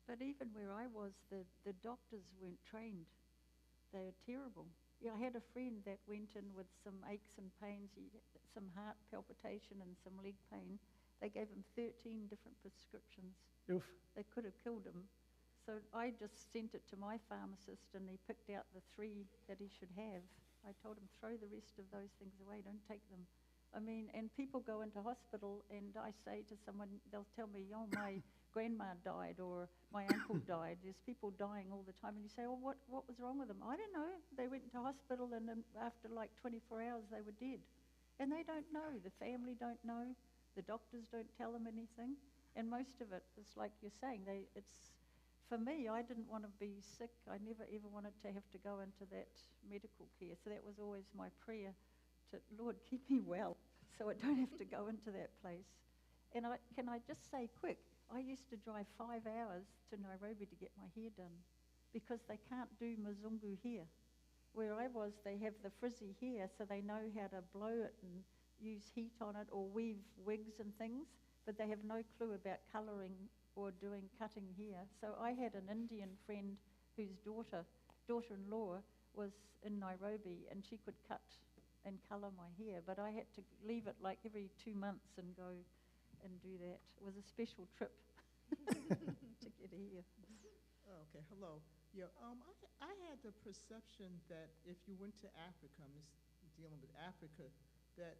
But even where I was, the doctors weren't trained. They were terrible. Yeah, I had a friend that went in with some aches and pains, some heart palpitation and some leg pain. They gave him 13 different prescriptions. Oof. They could have killed him. So I just sent it to my pharmacist, and he picked out the 3 that he should have. I told him, throw the rest of those things away, don't take them. And people go into hospital, and I say to someone, they'll tell me, oh, my grandma died, or my uncle died. There's people dying all the time, and you say, oh, what was wrong with them? I don't know. They went to hospital, and then after like 24 hours, they were dead. And they don't know. The family don't know. The doctors don't tell them anything. And most of it is like you're saying, for me, I didn't want to be sick. I never ever wanted to have to go into that medical care. So that was always my prayer to, Lord, keep me well so I don't have to go into that place. And can I just say quick, I used to drive 5 hours to Nairobi to get my hair done because they can't do Mzungu hair. Where I was, they have the frizzy hair, so they know how to blow it and use heat on it or weave wigs and things, but they have no clue about colouring or doing cutting hair. So I had an Indian friend whose daughter-in-law was in Nairobi, and she could cut and colour my hair, but I had to leave it like every 2 months and go and do that. It was a special trip to get here. Okay, hello. Yeah, I had the perception that if you went to Africa, I'm just dealing with Africa, that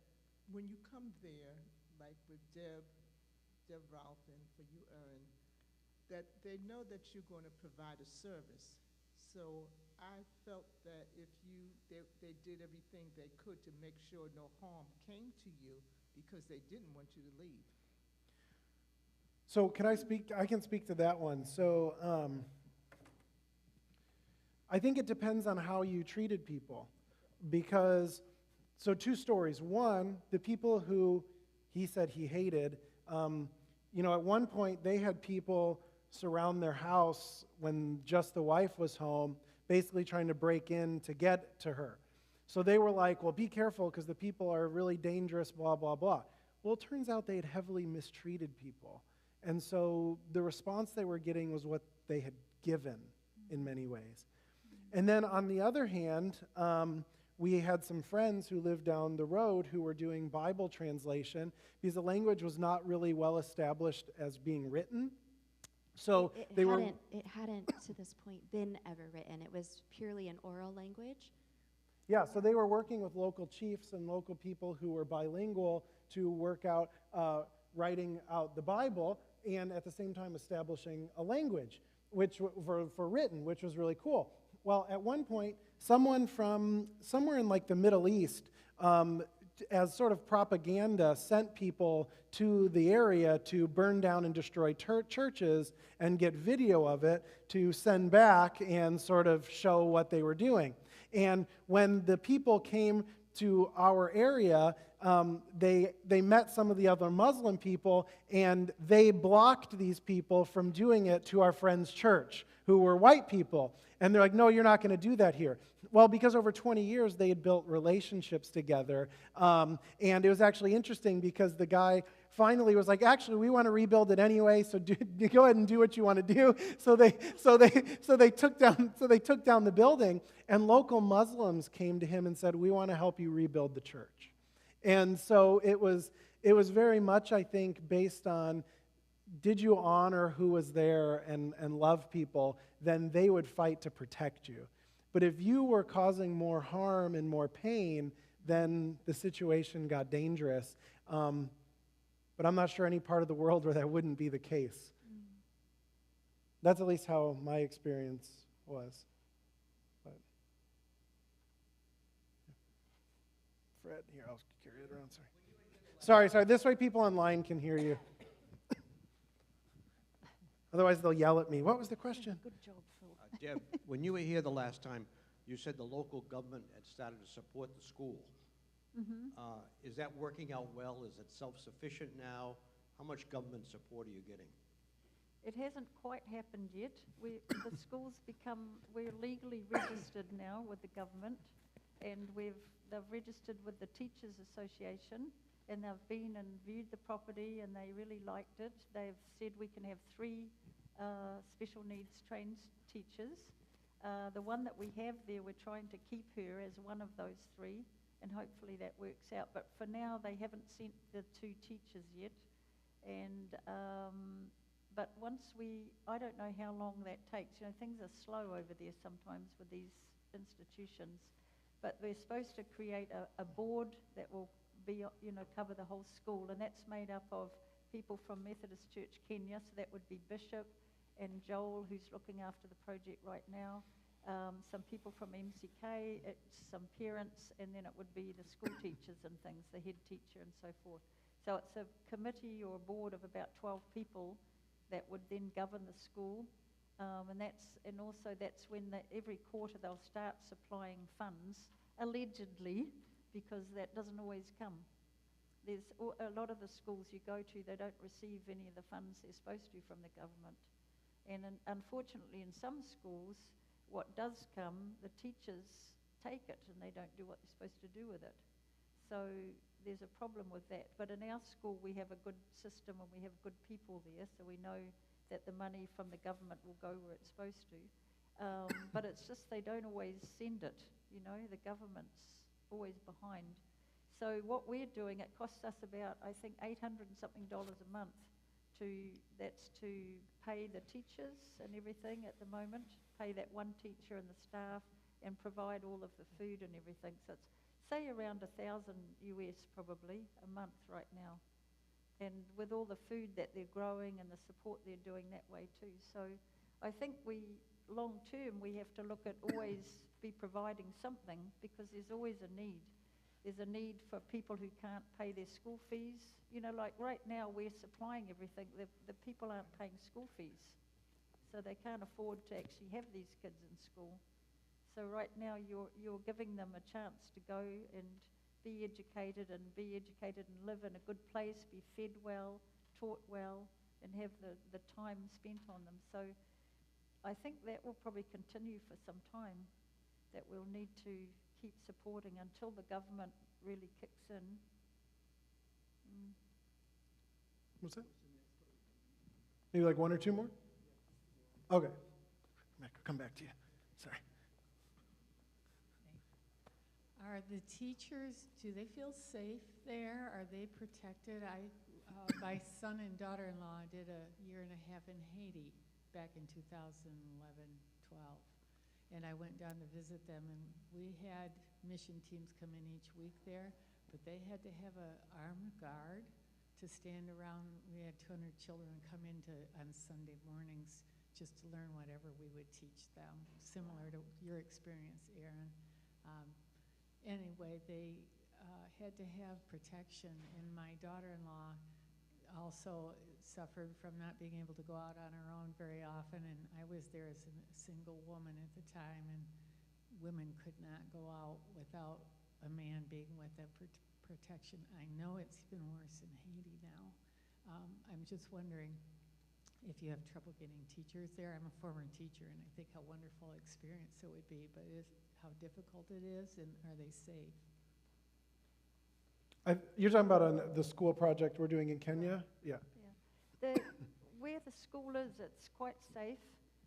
when you come there, like with Deb Ralph, and for you, Erin, that they know that you're going to provide a service. So I felt that if they did everything they could to make sure no harm came to you because they didn't want you to leave. So can I speak? I can speak to that one. So I think it depends on how you treated people. Because, so 2 stories. One, the people who he said he hated, at one point they had people surround their house when just the wife was home, basically trying to break in to get to her. So they were like, well, be careful because the people are really dangerous, blah, blah, blah. Well, it turns out they had heavily mistreated people. And so the response they were getting was what they had given in many ways. And then on the other hand, we had some friends who lived down the road who were doing Bible translation because the language was not really well established as being written. So it hadn't to this point been ever written. It was purely an oral language. Yeah, so they were working with local chiefs and local people who were bilingual to work out writing out the Bible and at the same time establishing a language for written, which was really cool. Well, at one point, someone from somewhere in like the Middle East, as sort of propaganda, sent people to the area to burn down and destroy churches and get video of it to send back and sort of show what they were doing. And when the people came to our area, they met some of the other Muslim people, and they blocked these people from doing it to our friend's church, who were white people. And they're like, no, you're not going to do that here. Well, because over 20 years they had built relationships together. And it was actually interesting because the guy finally was like, actually, we want to rebuild it anyway, so go ahead and do what you want to do. So they took down the building, and local Muslims came to him and said, we want to help you rebuild the church. And so it was very much, I think, based on, did you honor who was there and love people, then they would fight to protect you. But if you were causing more harm and more pain, then the situation got dangerous. But I'm not sure any part of the world where that wouldn't be the case. That's at least how my experience was. But, Fred, here, I'll carry it around, sorry. This way people online can hear you. Otherwise, they'll yell at me. What was the question? Good job, Phil. Deb, when you were here the last time, you said the local government had started to support the school. Is that working out well? Is it self-sufficient now? How much government support are you getting? It hasn't quite happened yet. The school's we're legally registered now with the government, and they've registered with the Teachers Association, and they've been and viewed the property, and they really liked it. They've said we can have 3 special needs trained teachers. The one that we have there, we're trying to keep her as one of those 3, and hopefully that works out. But for now, they haven't sent the 2 teachers yet. And but I don't know how long that takes. You know, things are slow over there sometimes with these institutions. But we're supposed to create a board that will be, cover the whole school, and that's made up of people from Methodist Church Kenya, so that would be Bishop and Joel, who's looking after the project right now, some people from MCK, some parents, and then it would be the school teachers and things, the head teacher and so forth. So it's a committee or a board of about 12 people that would then govern the school, and also that's when every quarter they'll start supplying funds, allegedly, because that doesn't always come. There's a lot of the schools you go to, they don't receive any of the funds they're supposed to from the government. And unfortunately, in some schools, what does come, the teachers take it and they don't do what they're supposed to do with it. So there's a problem with that. But in our school, we have a good system and we have good people there, so we know that the money from the government will go where it's supposed to. But it's just they don't always send it, the government's always behind. So what we're doing, it costs us about, I think, $800 and something a month that's to pay the teachers and everything at the moment, pay that one teacher and the staff, and provide all of the food and everything. So it's, say, around $1,000 US probably a month right now. And with all the food that they're growing and the support they're doing that way too. So I think long term, we have to look at always be providing something, because there's always a need. There's a need for people who can't pay their school fees. Like right now, we're supplying everything. The people aren't paying school fees, so they can't afford to actually have these kids in school. So right now, you're giving them a chance to go and be educated and live in a good place, be fed well, taught well, and have the time spent on them. So I think that will probably continue for some time, that we'll need to keep supporting until the government really kicks in. What's that? Maybe like 1 or 2 more? Okay. Come back to you. Sorry. Are the teachers, do they feel safe there? Are they protected? My son and daughter-in-law did a 1.5 years in Haiti back in 2011, 12. And I went down to visit them, and we had mission teams come in each week there, but they had to have an armed guard to stand around. We had 200 children come into on Sunday mornings just to learn whatever we would teach them, similar to your experience, Erin. Anyway, they had to have protection, and my daughter-in-law also suffered from not being able to go out on her own very often, and I was there as a single woman at the time, and women could not go out without a man being with them for protection. I know it's even worse in Haiti now. I'm just wondering if you have trouble getting teachers there. I'm a former teacher, and I think how wonderful experience it would be, but how difficult it is, and are they safe? You're talking about the school project we're doing in Kenya? Yeah. Where the school is, it's quite safe.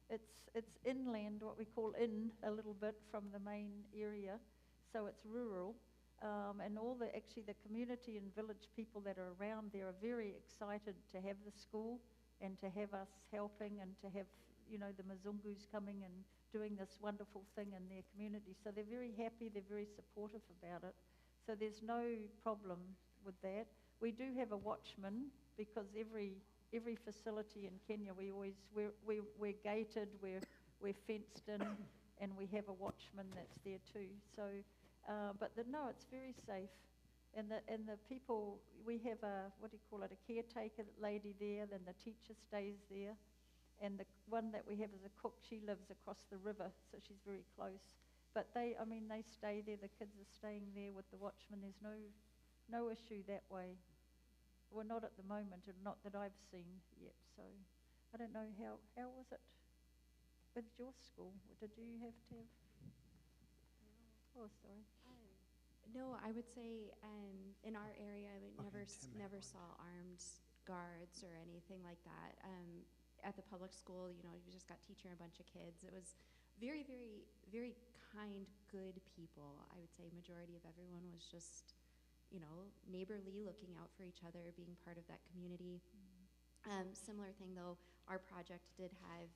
It's inland, what we call a little bit from the main area, so it's rural. And actually the community and village people that are around there are very excited to have the school and to have us helping and to have, the Mzungus coming and doing this wonderful thing in their community. So they're very happy, they're very supportive about it. So there's no problem with that. We do have a watchman because every facility in Kenya, we're gated, we're fenced in, and we have a watchman that's there too. So, no, it's very safe. And the people, we have a caretaker lady there, then the teacher stays there, and the one that we have is a cook. She lives across the river, so she's very close. But they stay there. The kids are staying there with the watchman. There's no issue that way. Well, not at the moment, and not that I've seen yet. So I don't know how was it with your school? Did you have to have? Oh, sorry. No, I would say in our area, we never saw armed guards or anything like that. At the public school, you just got teacher and a bunch of kids. It was very, very, very kind, good people. I would say majority of everyone was just, neighborly, looking out for each other, being part of that community. Similar thing though, our project did have,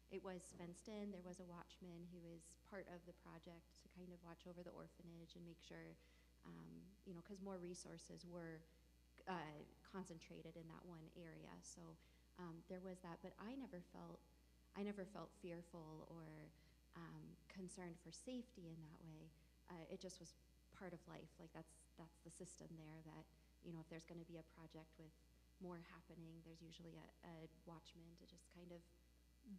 it was fenced in. There was a watchman who was part of the project to kind of watch over the orphanage and make sure, because more resources were concentrated in that one area. So there was that, but I never felt fearful or concerned for safety in that way. It just was part of life. Like that's the system there. That if there's going to be a project with more happening, there's usually a watchman to just kind of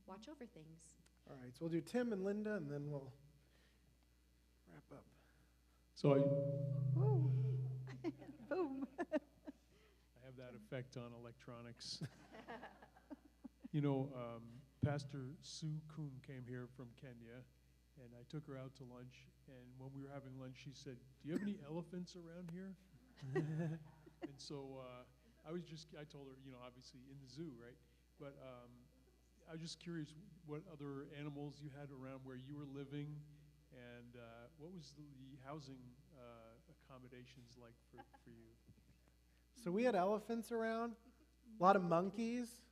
watch over things. All right, so we'll do Tim and Linda, and then we'll wrap up. So Boom. I have that effect on electronics. Pastor Sue Coombe came here from Kenya, and I took her out to lunch, and when we were having lunch, she said, "Do you have any elephants around here?" And so I told her, obviously in the zoo, right? But I was just curious what other animals you had around where you were living, and what was the housing accommodations like for you? So we had elephants around, a lot of monkeys.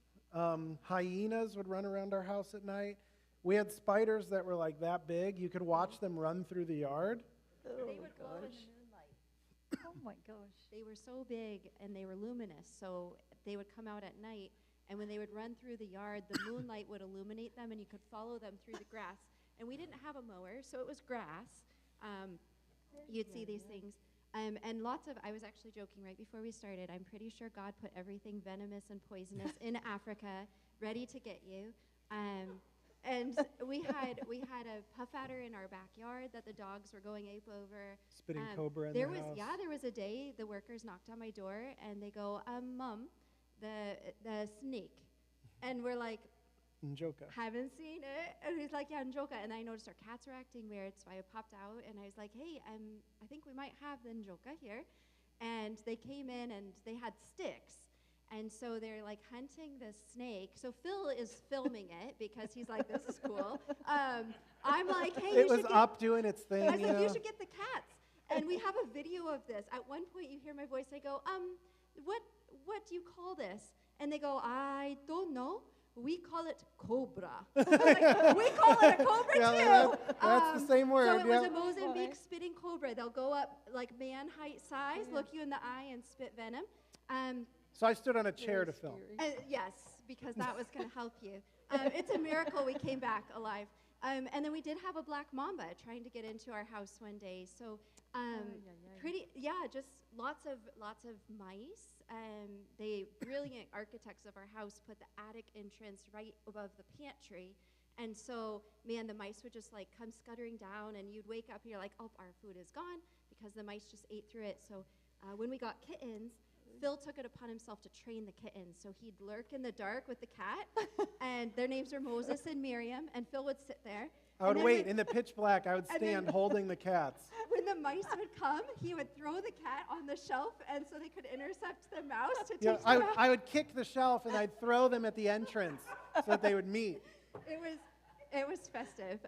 Hyenas would run around our house at night. We had spiders that were like that big. You could watch them run through the yard. Oh, They would glow in the moonlight. Oh my gosh. They were so big and they were luminous, so they would come out at night, and when they would run through the yard, the moonlight would illuminate them and you could follow them through the grass. And we didn't have a mower, so it was grass. You'd see these things. And I was actually joking right before we started, I'm pretty sure God put everything venomous and poisonous in Africa ready to get you. And we had a puff adder in our backyard that the dogs were going ape over. Spitting cobra in the house. Yeah, there was a day the workers knocked on my door and they go, Mom, the snake. And we're like, Njoka. Haven't seen it. And he's like, yeah, Njoka. And I noticed our cats were acting weird, so I popped out and I was like, hey, I think we might have the Njoka here. And they came in and they had sticks. And so they're like hunting this snake. So Phil is filming it because he's like, this is cool. I'm like, hey, it was up doing its thing. I said, you should get the cats. And we have a video of this. At one point, you hear my voice. I go, what do you call this? And they go, I don't know. We call it cobra. Like, we call it a cobra too. That's the same word. So it was a Mozambique spitting cobra. They'll go up like man height size, look you in the eye and spit venom. So I stood on a chair Very to film. scary. Yes, because that was going to help you. It's a miracle we came back alive. And then we did have a black mamba trying to get into our house one day. So just lots of mice. The brilliant architects of our house put the attic entrance right above the pantry. And so, man, the mice would just like come scuttering down, and you'd wake up and you're like, oh, our food is gone, because the mice just ate through it. So when we got kittens, Phil took it upon himself to train the kittens. So he'd lurk in the dark with the cat, and their names are Moses and Miriam, and Phil would sit there. I would wait in the pitch black. I would stand holding the cats. When the mice would come, he would throw the cat on the shelf, and so they could intercept the mouse to teach them. I would kick the shelf, and I'd throw them at the entrance so that they would meet. It was festive.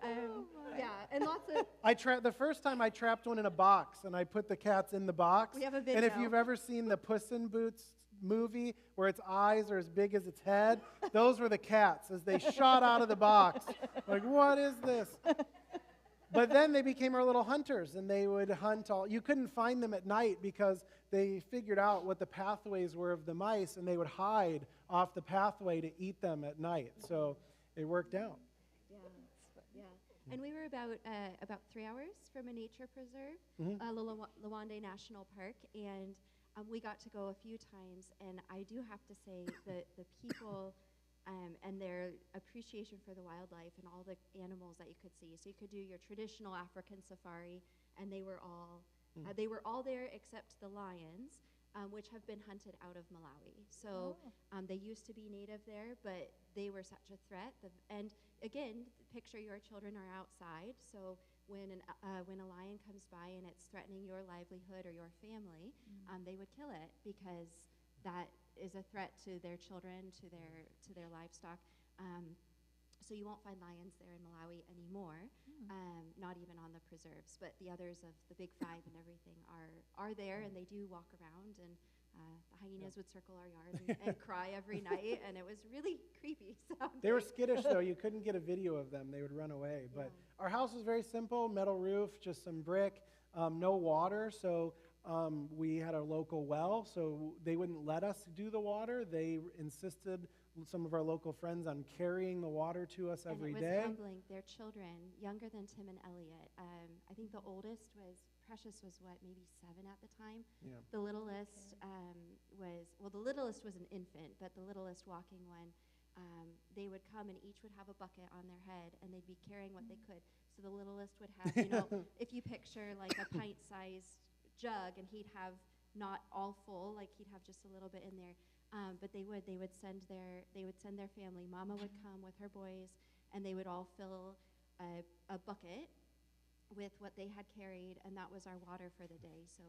And lots of. The first time I trapped one in a box, and I put the cats in the box. We have a video. And if you've ever seen the Puss in Boots movie where its eyes are as big as its head, those were the cats as they shot out of the box. Like, what is this? But then they became our little hunters, and they would hunt all. You couldn't find them at night because they figured out what the pathways were of the mice, and they would hide off the pathway to eat them at night. So it worked out. Yeah. And we were about 3 hours from a nature preserve, Lawande National Park, and we got to go a few times. And I do have to say that the people and their appreciation for the wildlife and all the animals that you could see. So you could do your traditional African safari, and they were all there except the lions, which have been hunted out of Malawi. So they used to be native there, but they were such a threat. And again, picture your children are outside. So when a lion comes by and it's threatening your livelihood or your family, they would kill it, because that is a threat to their children, to their livestock. So you won't find lions there in Malawi anymore, not even on the preserves. But the others of the big five and everything are there, and they do walk around. And the hyenas would circle our yard and cry every night, and it was really creepy sounding. They were skittish, though. You couldn't get a video of them. They would run away. But our house was very simple, metal roof, just some brick, no water. So we had a local well, so they wouldn't let us do the water. They insisted, some of our local friends, on carrying the water to us every day. And it was humbling. Their children, younger than Tim and Elliot. I think the oldest Precious was maybe 7 at the time. Yeah. The littlest the littlest was an infant, but the littlest walking one, they would come and each would have a bucket on their head, and they'd be carrying what they could. So the littlest would have, if you picture like a pint-sized jug, and he'd have not all full, like he'd have just a little bit in there. But they would send their family. Mama would come with her boys, and they would all fill a bucket with what they had carried, and that was our water for the day. So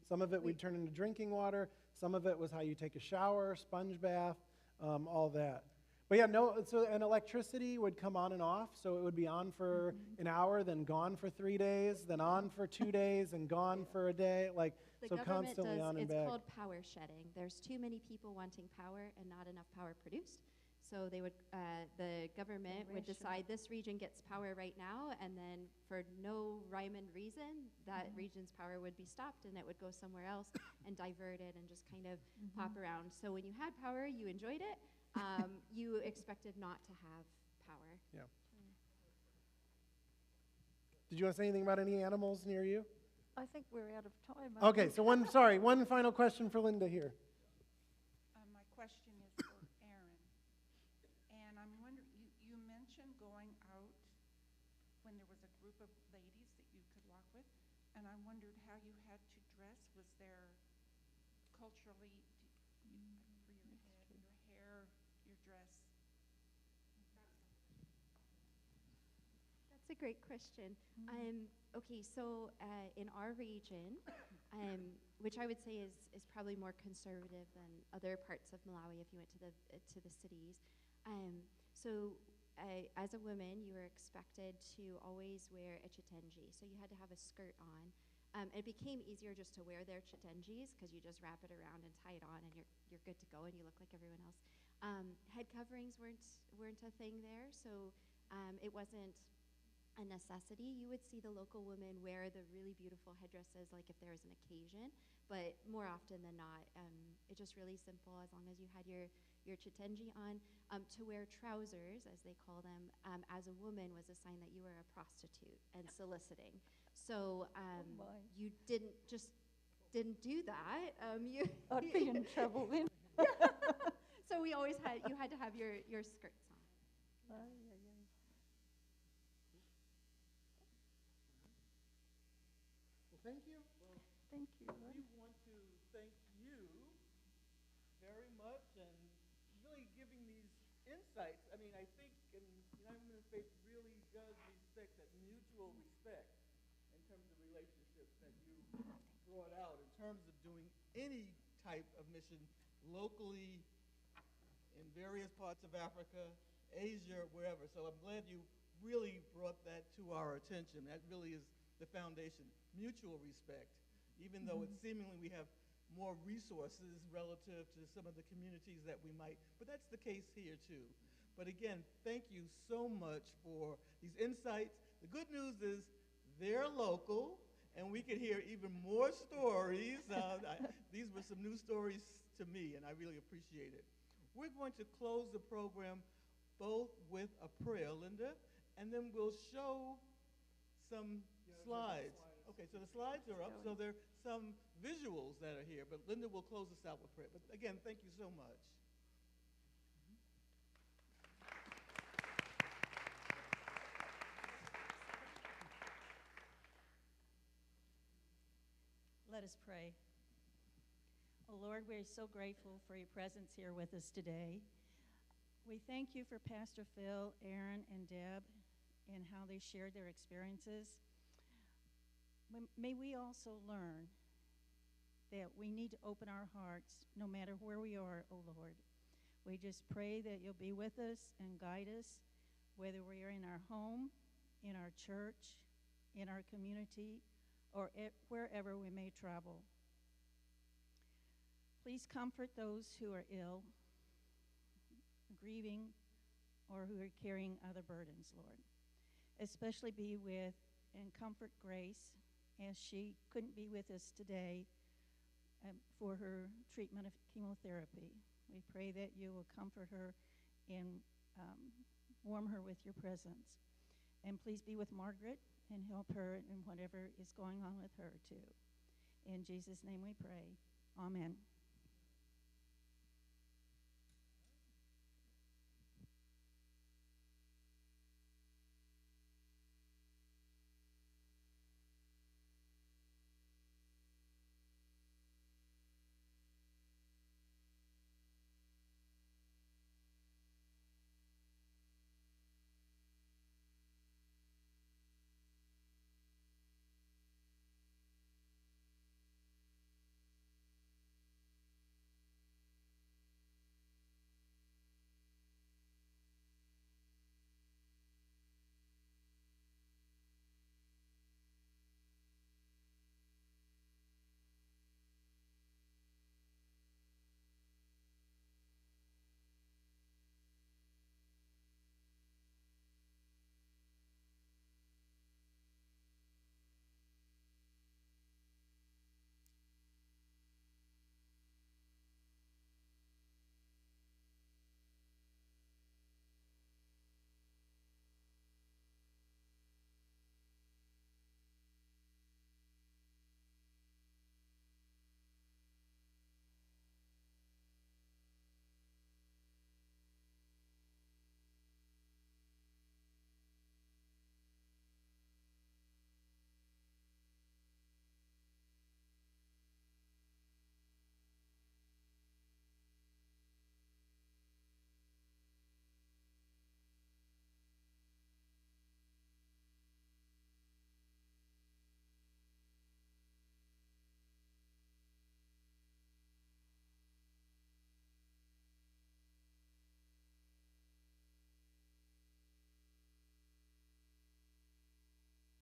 some of it we'd turn into drinking water. Some of it was how you take a shower, sponge bath, all that. But and electricity would come on and off. So it would be on for an hour, then gone for 3 days, then on for 2 days, and gone for a day. The government constantly on and back. It's called power shedding. There's too many people wanting power and not enough power produced. So the government would decide this region gets power right now, and then for no rhyme and reason, that region's power would be stopped, and it would go somewhere else and divert it and just kind of pop around. So when you had power, you enjoyed it. You expected not to have power. Yeah. Did you want to say anything about any animals near you? I think we're out of time. Okay, so one final question for Linda here. My question is for Erin. And I'm wondering, you mentioned going out when there was a group of ladies that you could walk with, and I wondered how you had to dress. Was there culturally, for your head, your hair, your dress? That's a great question. Okay, so in our region, which I would say is probably more conservative than other parts of Malawi if you went to the cities. As a woman, you were expected to always wear a chitenji, so you had to have a skirt on. It became easier just to wear their chitenjis because you just wrap it around and tie it on, and you're good to go, and you look like everyone else. Head coverings weren't a thing there, so it wasn't a necessity. You would see the local women wear the really beautiful headdresses, like if there was an occasion, but more often than not, it's just really simple as long as you had your chitenji on. To wear trousers, as they call them, as a woman was a sign that you were a prostitute and soliciting. So you didn't do that. I'd be in trouble then. So you had to have your skirts on. Well, thank you. Thank you. We want to thank you very much and really giving these insights. I mean, I think United Women of Faith really does respect that mutual respect in terms of relationships that you brought out in terms of doing any type of mission locally in various parts of Africa, Asia, wherever. So I'm glad you really brought that to our attention. That really is the foundation, mutual respect, even though it's seemingly we have more resources relative to some of the communities that we might, but that's the case here too. But again, thank you so much for these insights. The good news is they're local, and we can hear even more stories. These were some new stories to me, and I really appreciate it. We're going to close the program both with a prayer, Linda, and then we'll show some slides. Okay, so the slides are up, so there are some visuals that are here, but Linda will close us out with prayer. But again, thank you so much. Let us pray. Oh Lord, we're so grateful for your presence here with us today. We thank you for Pastor Phil, Erin, and Deb and how they shared their experiences. May we also learn that we need to open our hearts no matter where we are, oh Lord. We just pray that you'll be with us and guide us, whether we are in our home, in our church, in our community, or wherever we may travel. Please comfort those who are ill, grieving, or who are carrying other burdens, Lord. Especially be with and comfort Grace as she couldn't be with us today for her treatment of chemotherapy. We pray that you will comfort her and warm her with your presence. And please be with Margaret and help her in whatever is going on with her too. In Jesus' name we pray. Amen.